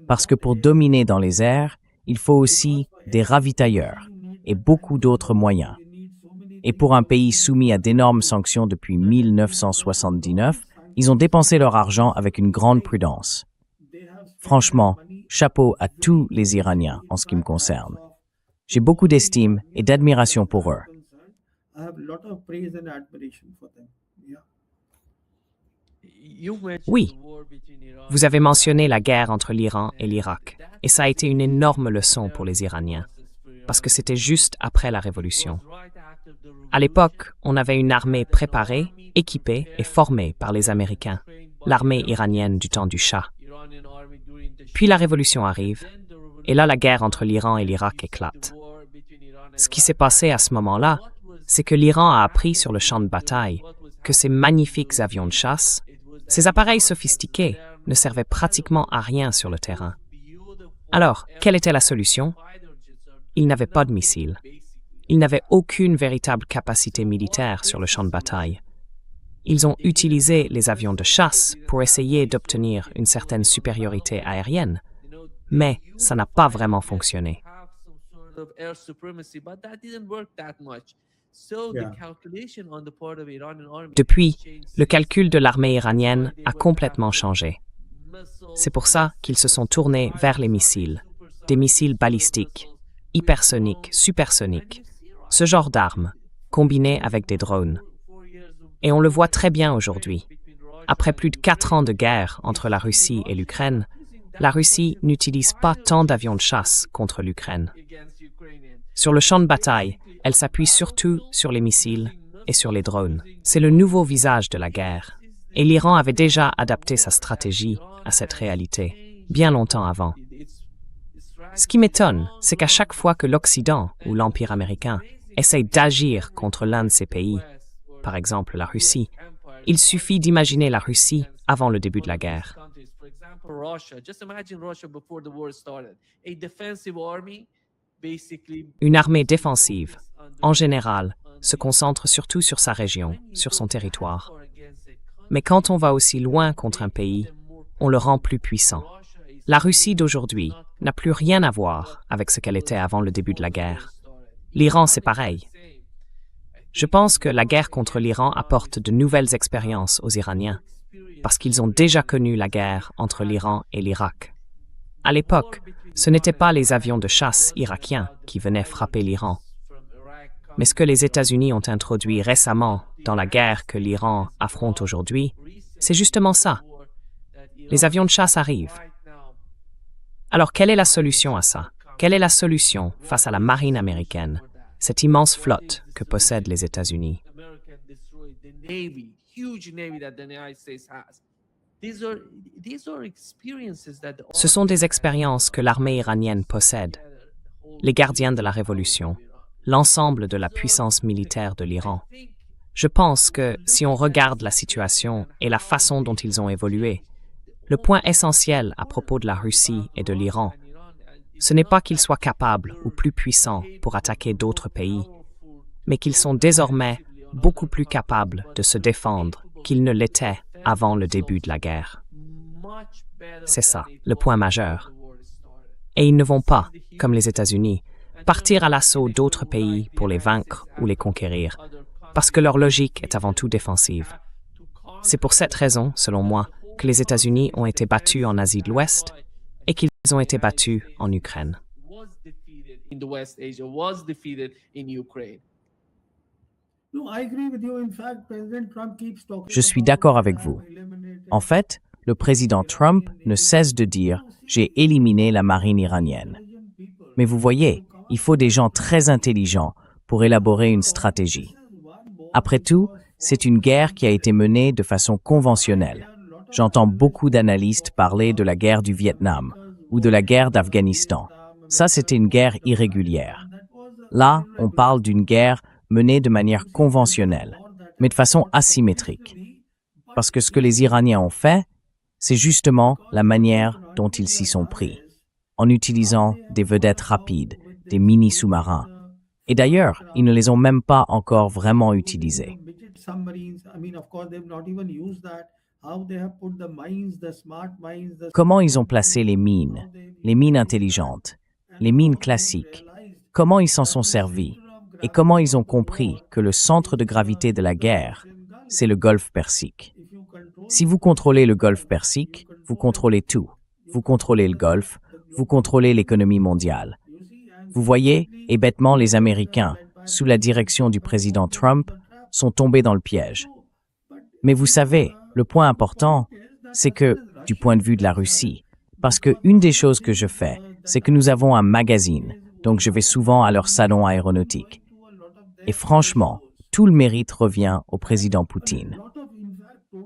Parce que pour dominer dans les airs, il faut aussi des ravitailleurs et beaucoup d'autres moyens. Et pour un pays soumis à d'énormes sanctions depuis 1979, ils ont dépensé leur argent avec une grande prudence. Franchement, chapeau à tous les Iraniens en ce qui me concerne. J'ai beaucoup d'estime et d'admiration pour eux. Oui, vous avez mentionné la guerre entre l'Iran et l'Irak, et ça a été une énorme leçon pour les Iraniens, parce que c'était juste après la révolution. À l'époque, on avait une armée préparée, équipée et formée par les Américains, l'armée iranienne du temps du Shah. Puis la révolution arrive, et là la guerre entre l'Iran et l'Irak éclate. Ce qui s'est passé à ce moment-là, c'est que l'Iran a appris sur le champ de bataille que ces magnifiques avions de chasse, ces appareils sophistiqués, ne servaient pratiquement à rien sur le terrain. Alors, quelle était la solution? Ils n'avaient pas de missiles. Ils n'avaient aucune véritable capacité militaire sur le champ de bataille. Ils ont utilisé les avions de chasse pour essayer d'obtenir une certaine supériorité aérienne, mais ça n'a pas vraiment fonctionné. Depuis, le calcul de l'armée iranienne a complètement changé. C'est pour ça qu'ils se sont tournés vers les missiles, des missiles balistiques, hypersoniques, supersoniques, ce genre d'armes, combinées avec des drones. Et on le voit très bien aujourd'hui. Après plus de 4 ans de guerre entre la Russie et l'Ukraine, la Russie n'utilise pas tant d'avions de chasse contre l'Ukraine. Sur le champ de bataille, elle s'appuie surtout sur les missiles et sur les drones. C'est le nouveau visage de la guerre. Et l'Iran avait déjà adapté sa stratégie à cette réalité, bien longtemps avant. Ce qui m'étonne, c'est qu'à chaque fois que l'Occident ou l'Empire américain essaye d'agir contre l'un de ces pays, par exemple la Russie, il suffit d'imaginer la Russie avant le début de la guerre. Une armée défensive, en général, se concentre surtout sur sa région, sur son territoire. Mais quand on va aussi loin contre un pays, on le rend plus puissant. La Russie d'aujourd'hui n'a plus rien à voir avec ce qu'elle était avant le début de la guerre. L'Iran, c'est pareil. Je pense que la guerre contre l'Iran apporte de nouvelles expériences aux Iraniens, parce qu'ils ont déjà connu la guerre entre l'Iran et l'Irak. À l'époque, ce n'étaient pas les avions de chasse irakiens qui venaient frapper l'Iran. Mais ce que les États-Unis ont introduit récemment dans la guerre que l'Iran affronte aujourd'hui, c'est justement ça. Les avions de chasse arrivent. Alors, quelle est la solution à ça? Quelle est la solution face à la marine américaine, cette immense flotte que possèdent les États-Unis? Ce sont des expériences que l'armée iranienne possède, les gardiens de la révolution, l'ensemble de la puissance militaire de l'Iran. Je pense que si on regarde la situation et la façon dont ils ont évolué, le point essentiel à propos de la Russie et de l'Iran, ce n'est pas qu'ils soient capables ou plus puissants pour attaquer d'autres pays, mais qu'ils sont désormais beaucoup plus capables de se défendre qu'ils ne l'étaient avant le début de la guerre. C'est ça, le point majeur. Et ils ne vont pas, comme les États-Unis, partir à l'assaut d'autres pays pour les vaincre ou les conquérir, parce que leur logique est avant tout défensive. C'est pour cette raison, selon moi, que les États-Unis ont été battus en Asie de l'Ouest et qu'ils ont été battus en Ukraine. Je suis d'accord avec vous. En fait, le président Trump ne cesse de dire « j'ai éliminé la marine iranienne ». Mais vous voyez, il faut des gens très intelligents pour élaborer une stratégie. Après tout, c'est une guerre qui a été menée de façon conventionnelle. J'entends beaucoup d'analystes parler de la guerre du Vietnam ou de la guerre d'Afghanistan. Ça, c'était une guerre irrégulière. Là, on parle d'une guerre menée de manière conventionnelle, mais de façon asymétrique. Parce que ce que les Iraniens ont fait, c'est justement la manière dont ils s'y sont pris, en utilisant des vedettes rapides, des mini-sous-marins. Et d'ailleurs, ils ne les ont même pas encore vraiment utilisés. Comment ils ont placé les mines intelligentes, les mines classiques, comment ils s'en sont servis, et comment ils ont compris que le centre de gravité de la guerre, c'est le Golfe Persique. Si vous contrôlez le Golfe Persique, vous contrôlez tout. Vous contrôlez le Golfe, vous contrôlez l'économie mondiale. Vous voyez, et bêtement, les Américains, sous la direction du président Trump, sont tombés dans le piège. Mais vous savez, Le point important, c'est que, du point de vue de la Russie, parce que une des choses que je fais, c'est que nous avons un magazine, donc je vais souvent à leur salon aéronautique. Et franchement, tout le mérite revient au président Poutine.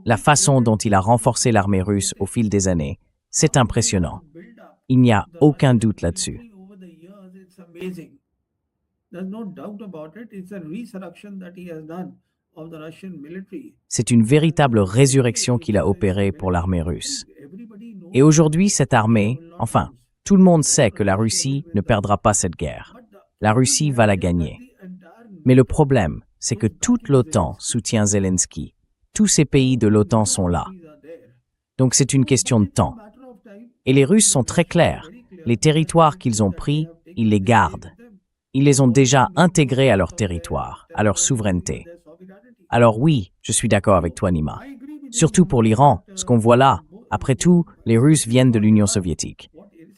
La façon dont il a renforcé l'armée russe au fil des années, c'est impressionnant. Il n'y a aucun doute là-dessus. C'est une véritable résurrection qu'il a opérée pour l'armée russe. Et aujourd'hui, cette armée, enfin, tout le monde sait que la Russie ne perdra pas cette guerre. La Russie va la gagner. Mais le problème, c'est que toute l'OTAN soutient Zelensky. Tous ces pays de l'OTAN sont là. Donc c'est une question de temps. Et les Russes sont très clairs. Les territoires qu'ils ont pris, ils les gardent. Ils les ont déjà intégrés à leur territoire, à leur souveraineté. Alors oui, je suis d'accord avec toi, Nima. Surtout pour l'Iran, ce qu'on voit là, après tout, les Russes viennent de l'Union soviétique.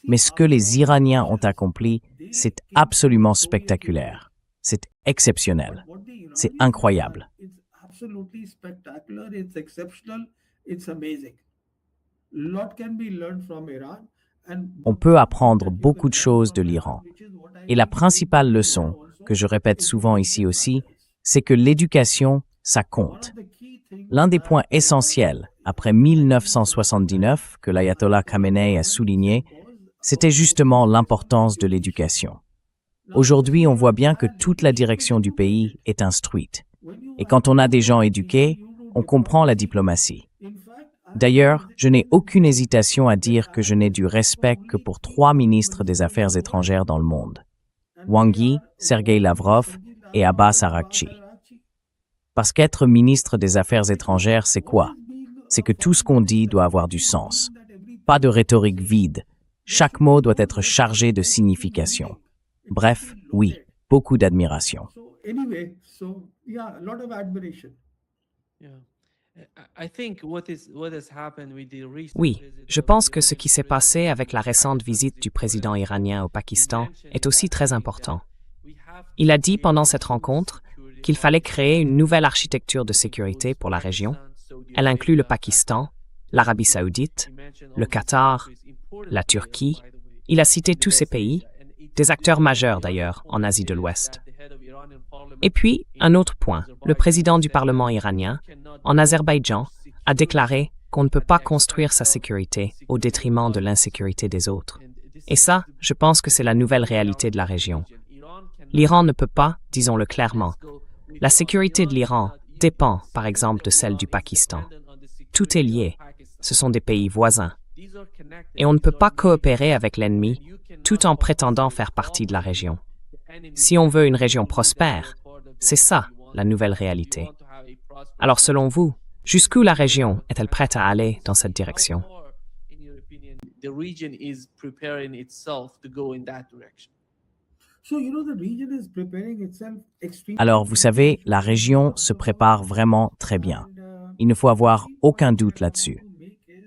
Mais ce que les Iraniens ont accompli, c'est absolument spectaculaire. C'est exceptionnel. C'est incroyable. On peut apprendre beaucoup de choses de l'Iran. Et la principale leçon, que je répète souvent ici aussi, c'est que l'éducation, ça compte. L'un des points essentiels, après 1979, que l'ayatollah Khamenei a souligné, c'était justement l'importance de l'éducation. Aujourd'hui, on voit bien que toute la direction du pays est instruite. Et quand on a des gens éduqués, on comprend la diplomatie. D'ailleurs, je n'ai aucune hésitation à dire que je n'ai du respect que pour 3 ministres des Affaires étrangères dans le monde. Wang Yi, Sergei Lavrov et Abbas Araghchi. Parce qu'être ministre des Affaires étrangères, c'est quoi? C'est que tout ce qu'on dit doit avoir du sens. Pas de rhétorique vide. Chaque mot doit être chargé de signification. Bref, oui, beaucoup d'admiration. Oui, je pense que ce qui s'est passé avec la récente visite du président iranien au Pakistan est aussi très important. Il a dit pendant cette rencontre qu'il fallait créer une nouvelle architecture de sécurité pour la région. Elle inclut le Pakistan, l'Arabie saoudite, le Qatar, la Turquie. Il a cité tous ces pays, des acteurs majeurs d'ailleurs en Asie de l'Ouest. Et puis, un autre point, le président du Parlement iranien, en Azerbaïdjan, a déclaré qu'on ne peut pas construire sa sécurité au détriment de l'insécurité des autres. Et ça, je pense que c'est la nouvelle réalité de la région. L'Iran ne peut pas, disons-le clairement. La sécurité de l'Iran dépend, par exemple, de celle du Pakistan. Tout est lié. Ce sont des pays voisins. Et on ne peut pas coopérer avec l'ennemi tout en prétendant faire partie de la région. Si on veut une région prospère, c'est ça, la nouvelle réalité. Alors selon vous, jusqu'où la région est-elle prête à aller dans cette direction? Alors, vous savez, la région se prépare vraiment très bien. Il ne faut avoir aucun doute là-dessus.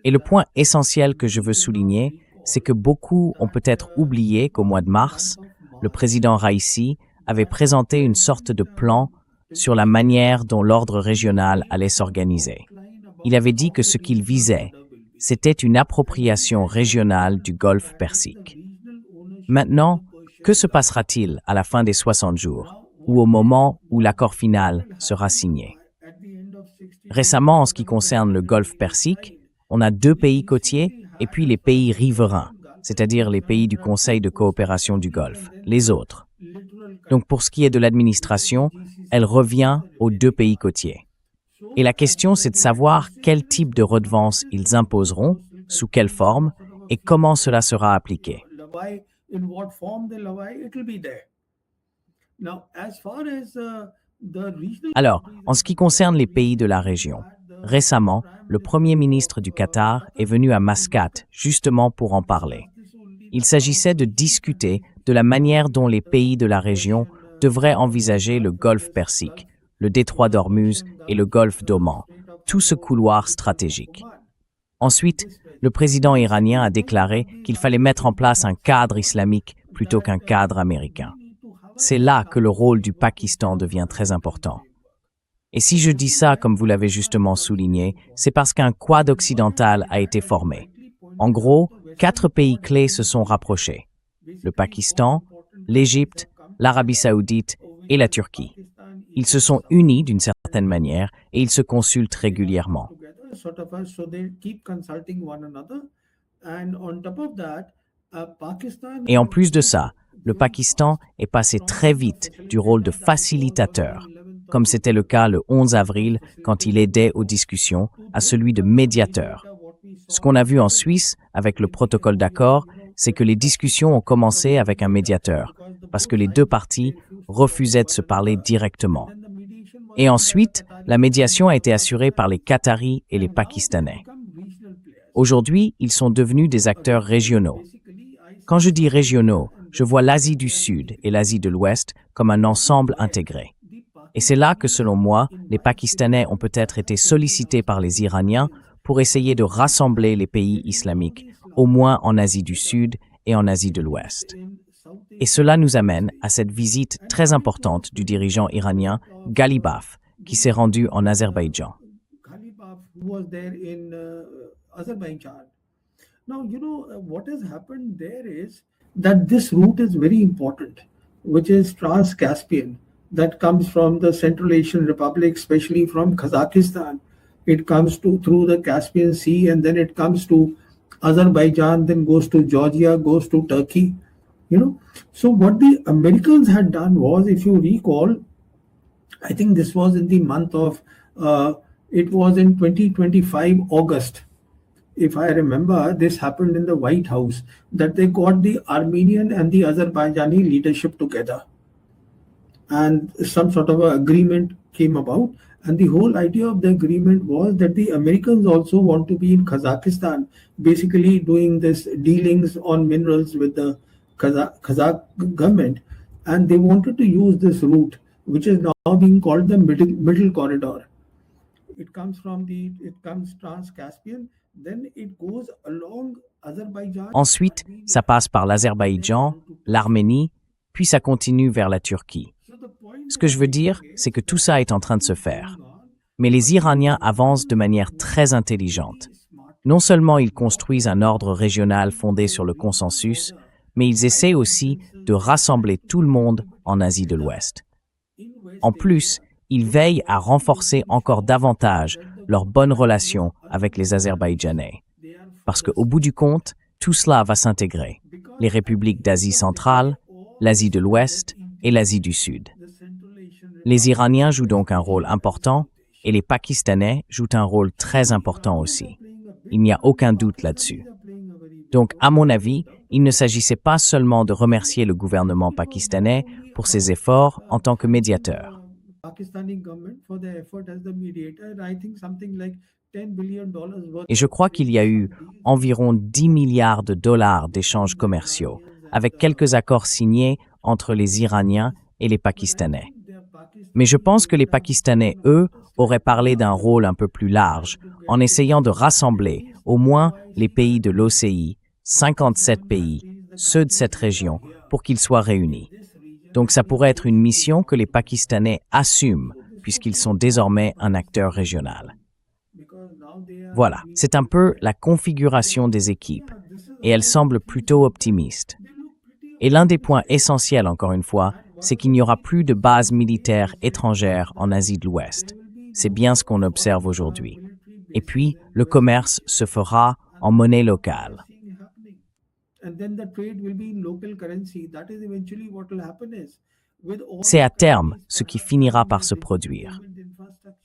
Et le point essentiel que je veux souligner, c'est que beaucoup ont peut-être oublié qu'au mois de mars, le président Raïssi avait présenté une sorte de plan sur la manière dont l'ordre régional allait s'organiser. Il avait dit que ce qu'il visait, c'était une appropriation régionale du golfe Persique. Maintenant, que se passera-t-il à la fin des 60 jours, ou au moment où l'accord final sera signé? Récemment, en ce qui concerne le golfe Persique, on a 2 pays côtiers et puis les pays riverains, c'est-à-dire les pays du Conseil de coopération du Golfe, les autres. Donc pour ce qui est de l'administration, elle revient aux 2 pays côtiers. Et la question, c'est de savoir quel type de redevance ils imposeront, sous quelle forme, et comment cela sera appliqué. Alors, en ce qui concerne les pays de la région, récemment, le Premier ministre du Qatar est venu à Mascate justement pour en parler. Il s'agissait de discuter de la manière dont les pays de la région devraient envisager le golfe Persique, le détroit d'Ormuz et le golfe d'Oman, tout ce couloir stratégique. Ensuite, le président iranien a déclaré qu'il fallait mettre en place un cadre islamique plutôt qu'un cadre américain. C'est là que le rôle du Pakistan devient très important. Et si je dis ça, comme vous l'avez justement souligné, c'est parce qu'un quad occidental a été formé. En gros, 4 pays clés se sont rapprochés. Le Pakistan, l'Égypte, l'Arabie saoudite et la Turquie. Ils se sont unis d'une certaine manière et ils se consultent régulièrement. Et en plus de ça, le Pakistan est passé très vite du rôle de facilitateur, comme c'était le cas le 11 avril quand il aidait aux discussions, à celui de médiateur. Ce qu'on a vu en Suisse avec le protocole d'accord, c'est que les discussions ont commencé avec un médiateur, parce que les deux parties refusaient de se parler directement. Et ensuite, la médiation a été assurée par les Qataris et les Pakistanais. Aujourd'hui, ils sont devenus des acteurs régionaux. Quand je dis régionaux, je vois l'Asie du Sud et l'Asie de l'Ouest comme un ensemble intégré. Et c'est là que, selon moi, les Pakistanais ont peut-être été sollicités par les Iraniens pour essayer de rassembler les pays islamiques, au moins en Asie du Sud et en Asie de l'Ouest. Et cela nous amène à cette visite très importante du dirigeant iranien Ghalibaf, qui s'est rendu en Azerbaïdjan. Now, what has happened there is that this route is very important, which is Trans-Caspian, that comes from the Central Asian Republic, especially from Kazakhstan. It comes through the Caspian Sea, and then it comes to Azerbaijan, then goes to Georgia, goes to Turkey. So what the Americans had done was, if you recall, I think this was in the month of, it was in 2025 August. If I remember, this happened in the White House, that they got the Armenian and the Azerbaijani leadership together. And some sort of an agreement came about. And the whole idea of the agreement was that the Americans also want to be in Kazakhstan, basically doing this dealings on minerals with the Kazakh government. And they wanted to use this route, which is now being called the middle corridor. It comes Trans-Caspian. Ensuite, ça passe par l'Azerbaïdjan, l'Arménie, puis ça continue vers la Turquie. Ce que je veux dire, c'est que tout ça est en train de se faire. Mais les Iraniens avancent de manière très intelligente. Non seulement ils construisent un ordre régional fondé sur le consensus, mais ils essaient aussi de rassembler tout le monde en Asie de l'Ouest. En plus, ils veillent à renforcer encore davantage leurs bonnes relations avec les Azerbaïdjanais. Parce qu'au bout du compte, tout cela va s'intégrer. Les républiques d'Asie centrale, l'Asie de l'Ouest et l'Asie du Sud. Les Iraniens jouent donc un rôle important et les Pakistanais jouent un rôle très important aussi. Il n'y a aucun doute là-dessus. Donc, à mon avis, il ne s'agissait pas seulement de remercier le gouvernement pakistanais pour ses efforts en tant que médiateur. Et je crois qu'il y a eu environ 10 milliards de dollars d'échanges commerciaux, avec quelques accords signés entre les Iraniens et les Pakistanais. Mais je pense que les Pakistanais, eux, auraient parlé d'un rôle un peu plus large, en essayant de rassembler au moins les pays de l'OCI, 57 pays, ceux de cette région, pour qu'ils soient réunis. Donc ça pourrait être une mission que les Pakistanais assument, puisqu'ils sont désormais un acteur régional. Voilà, c'est un peu la configuration des équipes, et elle semble plutôt optimiste. Et l'un des points essentiels, encore une fois, c'est qu'il n'y aura plus de bases militaires étrangères en Asie de l'Ouest. C'est bien ce qu'on observe aujourd'hui. Et puis, le commerce se fera en monnaie locale. C'est à terme ce qui finira par se produire.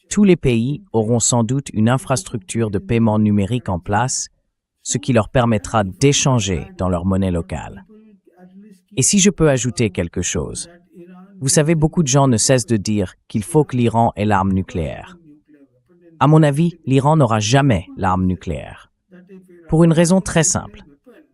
Tous les pays auront sans doute une infrastructure de paiement numérique en place, ce qui leur permettra d'échanger dans leur monnaie locale. Et si je peux ajouter quelque chose, vous savez, beaucoup de gens ne cessent de dire qu'il faut que l'Iran ait l'arme nucléaire. À mon avis, l'Iran n'aura jamais l'arme nucléaire. Pour une raison très simple.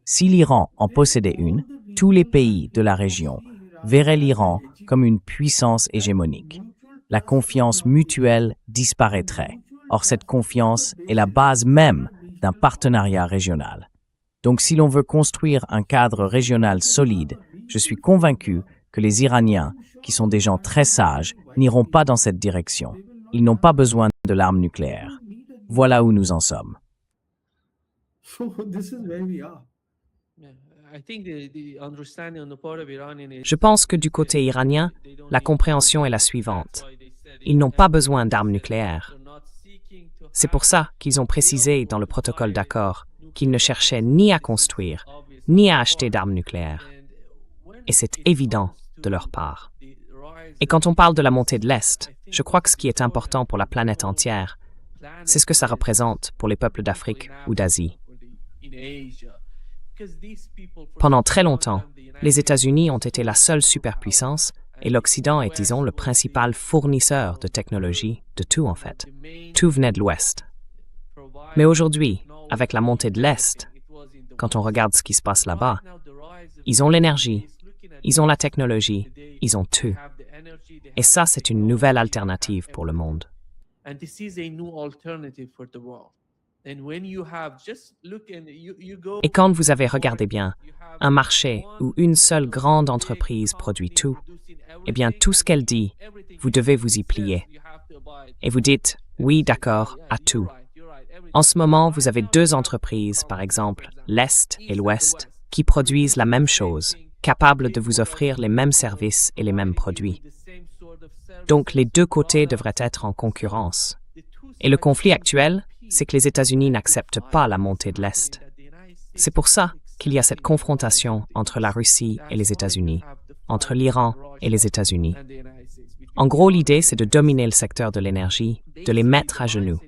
Si l'Iran en possédait une, tous les pays de la région verraient l'Iran comme une puissance hégémonique. La confiance mutuelle disparaîtrait. Or, cette confiance est la base même d'un partenariat régional. Donc, si l'on veut construire un cadre régional solide, je suis convaincu que les Iraniens, qui sont des gens très sages, n'iront pas dans cette direction. Ils n'ont pas besoin de l'arme nucléaire. Voilà où nous en sommes. So this is where we are. Je pense que du côté iranien, la compréhension est la suivante. Ils n'ont pas besoin d'armes nucléaires. C'est pour ça qu'ils ont précisé dans le protocole d'accord qu'ils ne cherchaient ni à construire, ni à acheter d'armes nucléaires. Et c'est évident de leur part. Et quand on parle de la montée de l'Est, je crois que ce qui est important pour la planète entière, c'est ce que ça représente pour les peuples d'Afrique ou d'Asie. Pendant très longtemps, les États-Unis ont été la seule superpuissance et l'Occident est, disons, le principal fournisseur de technologie, de tout en fait. Tout venait de l'Ouest. Mais aujourd'hui, avec la montée de l'Est, quand on regarde ce qui se passe là-bas, ils ont l'énergie, ils ont la technologie, ils ont tout. Et ça, c'est une nouvelle alternative pour le monde. Et quand vous avez regardé bien, un marché où une seule grande entreprise produit tout, eh bien tout ce qu'elle dit, vous devez vous y plier. Et vous dites, oui, d'accord, à tout. En ce moment, vous avez deux entreprises, par exemple, l'Est et l'Ouest, qui produisent la même chose, capables de vous offrir les mêmes services et les mêmes produits. Donc les deux côtés devraient être en concurrence. Et le conflit actuel, c'est que les États-Unis n'acceptent pas la montée de l'Est. C'est pour ça qu'il y a cette confrontation entre la Russie et les États-Unis, entre l'Iran et les États-Unis. En gros, l'idée, c'est de dominer le secteur de l'énergie, de les mettre à genoux.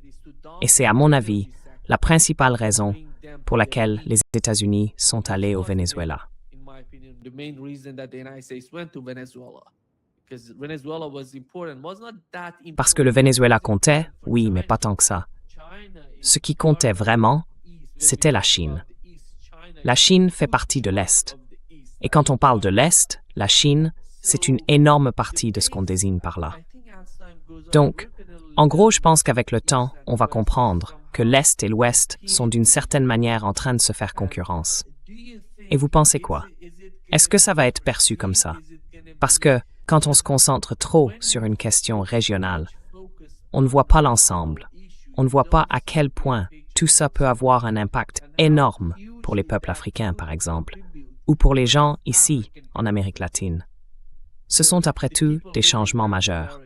Et c'est, à mon avis, la principale raison pour laquelle les États-Unis sont allés au Venezuela. Parce que le Venezuela comptait, oui, mais pas tant que ça. Ce qui comptait vraiment, c'était la Chine. La Chine fait partie de l'Est. Et quand on parle de l'Est, la Chine, c'est une énorme partie de ce qu'on désigne par là. Donc, en gros, je pense qu'avec le temps, on va comprendre que l'Est et l'Ouest sont d'une certaine manière en train de se faire concurrence. Et vous pensez quoi? Est-ce que ça va être perçu comme ça? Parce que quand on se concentre trop sur une question régionale, on ne voit pas l'ensemble. On ne voit pas à quel point tout ça peut avoir un impact énorme pour les peuples africains, par exemple, ou pour les gens ici, en Amérique latine. Ce sont après tout des changements majeurs.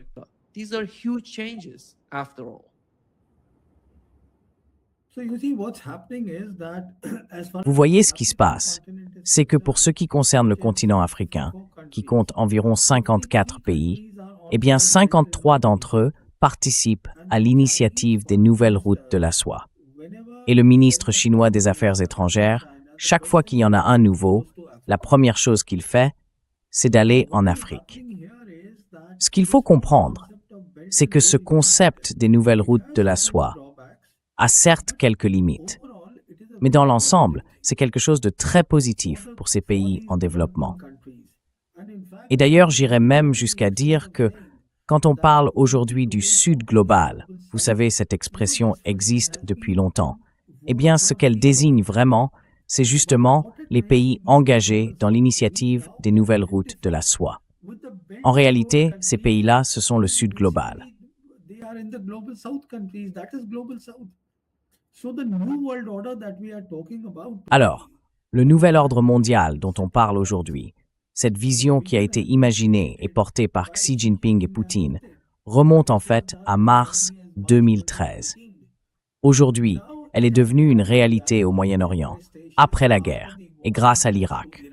Vous voyez ce qui se passe, c'est que pour ce qui concerne le continent africain, qui compte environ 54 pays, eh bien 53 d'entre eux participent à l'initiative des nouvelles routes de la soie. Et le ministre chinois des Affaires étrangères, chaque fois qu'il y en a un nouveau, la première chose qu'il fait, c'est d'aller en Afrique. Ce qu'il faut comprendre, c'est que ce concept des nouvelles routes de la soie a certes quelques limites, mais dans l'ensemble, c'est quelque chose de très positif pour ces pays en développement. Et d'ailleurs, j'irais même jusqu'à dire que quand on parle aujourd'hui du Sud global, vous savez, cette expression existe depuis longtemps, eh bien, ce qu'elle désigne vraiment, c'est justement les pays engagés dans l'initiative des nouvelles routes de la soie. En réalité, ces pays-là, ce sont le Sud global. Alors, le nouvel ordre mondial dont on parle aujourd'hui, cette vision qui a été imaginée et portée par Xi Jinping et Poutine, remonte en fait à mars 2013. Aujourd'hui, elle est devenue une réalité au Moyen-Orient, après la guerre et grâce à l'Irak.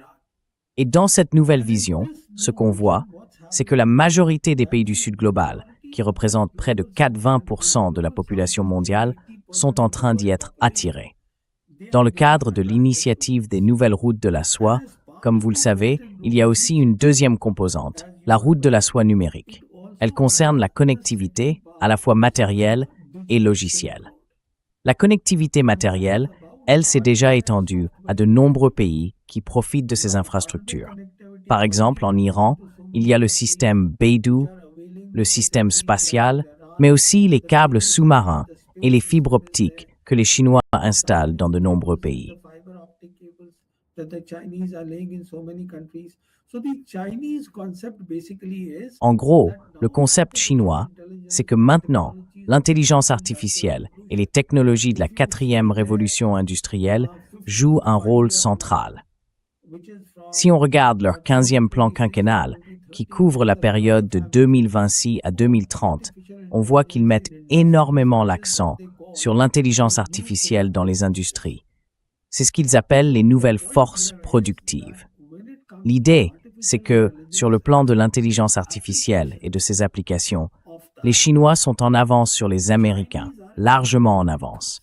Et dans cette nouvelle vision, ce qu'on voit, c'est que la majorité des pays du Sud global, qui représentent près de 80% de la population mondiale, sont en train d'y être attirés. Dans le cadre de l'initiative des nouvelles routes de la soie, comme vous le savez, il y a aussi une deuxième composante, la route de la soie numérique. Elle concerne la connectivité, à la fois matérielle et logicielle. La connectivité matérielle, elle s'est déjà étendue à de nombreux pays qui profitent de ces infrastructures. Par exemple, en Iran, il y a le système Beidou, le système spatial, mais aussi les câbles sous-marins et les fibres optiques que les Chinois installent dans de nombreux pays. En gros, Le concept chinois, c'est que maintenant, l'intelligence artificielle et les technologies de la 4e révolution industrielle jouent un rôle central. Si on regarde leur 15e plan quinquennal, qui couvre la période de 2026 à 2030, on voit qu'ils mettent énormément l'accent sur l'intelligence artificielle dans les industries. C'est ce qu'ils appellent les nouvelles forces productives. L'idée, c'est que, sur le plan de l'intelligence artificielle et de ses applications, les Chinois sont en avance sur les Américains, largement en avance.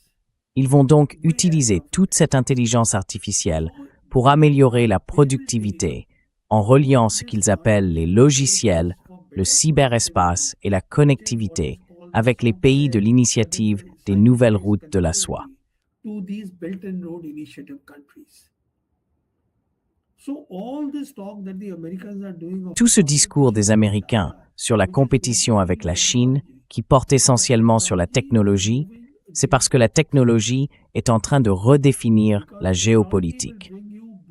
Ils vont donc utiliser toute cette intelligence artificielle pour améliorer la productivité en reliant ce qu'ils appellent les logiciels, le cyberespace et la connectivité avec les pays de l'initiative des nouvelles routes de la soie. Tout ce discours des Américains sur la compétition avec la Chine, qui porte essentiellement sur la technologie, c'est parce que la technologie est en train de redéfinir la géopolitique.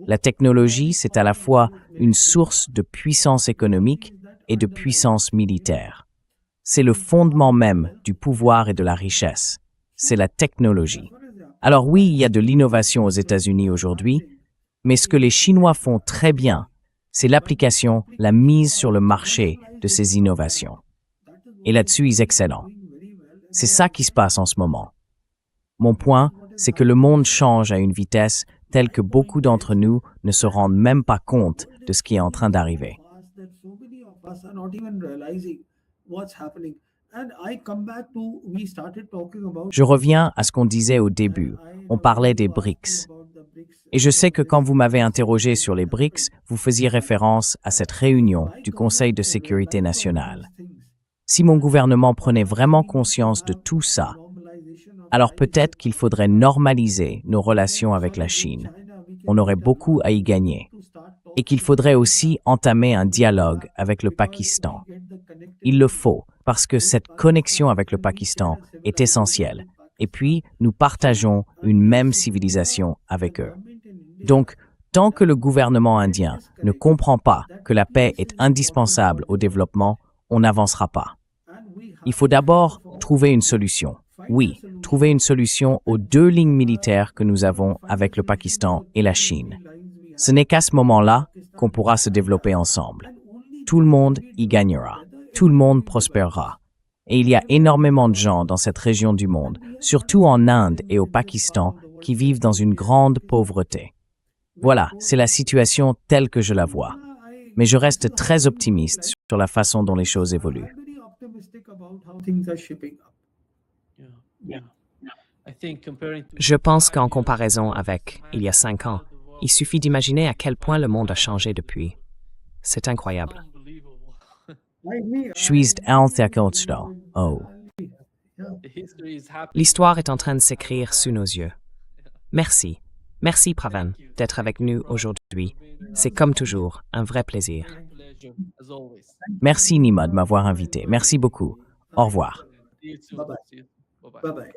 La technologie, c'est à la fois une source de puissance économique et de puissance militaire. C'est le fondement même du pouvoir et de la richesse. C'est la technologie. Alors oui, il y a de l'innovation aux États-Unis aujourd'hui, mais ce que les Chinois font très bien, c'est l'application, la mise sur le marché de ces innovations. Et là-dessus, ils sont excellents. C'est ça qui se passe en ce moment. Mon point, c'est que le monde change à une vitesse telle que beaucoup d'entre nous ne se rendent même pas compte de ce qui est en train d'arriver. Je reviens à ce qu'on disait au début. On parlait des BRICS. Et je sais que quand vous m'avez interrogé sur les BRICS, vous faisiez référence à cette réunion du Conseil de sécurité nationale. Si mon gouvernement prenait vraiment conscience de tout ça, alors peut-être qu'il faudrait normaliser nos relations avec la Chine. On aurait beaucoup à y gagner. Et qu'il faudrait aussi entamer un dialogue avec le Pakistan. Il le faut, parce que cette connexion avec le Pakistan est essentielle. Et puis, nous partageons une même civilisation avec eux. Donc, tant que le gouvernement indien ne comprend pas que la paix est indispensable au développement, on n'avancera pas. Il faut d'abord trouver une solution. Oui, trouver une solution aux 2 lignes militaires que nous avons avec le Pakistan et la Chine. Ce n'est qu'à ce moment-là qu'on pourra se développer ensemble. Tout le monde y gagnera. Tout le monde prospérera. Et il y a énormément de gens dans cette région du monde, surtout en Inde et au Pakistan, qui vivent dans une grande pauvreté. Voilà, c'est la situation telle que je la vois. Mais je reste très optimiste sur la façon dont les choses évoluent. Je pense qu'en comparaison avec il y a 5 ans, il suffit d'imaginer à quel point le monde a changé depuis. C'est incroyable. L'histoire est en train de s'écrire sous nos yeux. Merci. Merci, Pravan, d'être avec nous aujourd'hui. C'est comme toujours un vrai plaisir. Merci, Nima, de m'avoir invité. Merci beaucoup. Au revoir. Bye bye.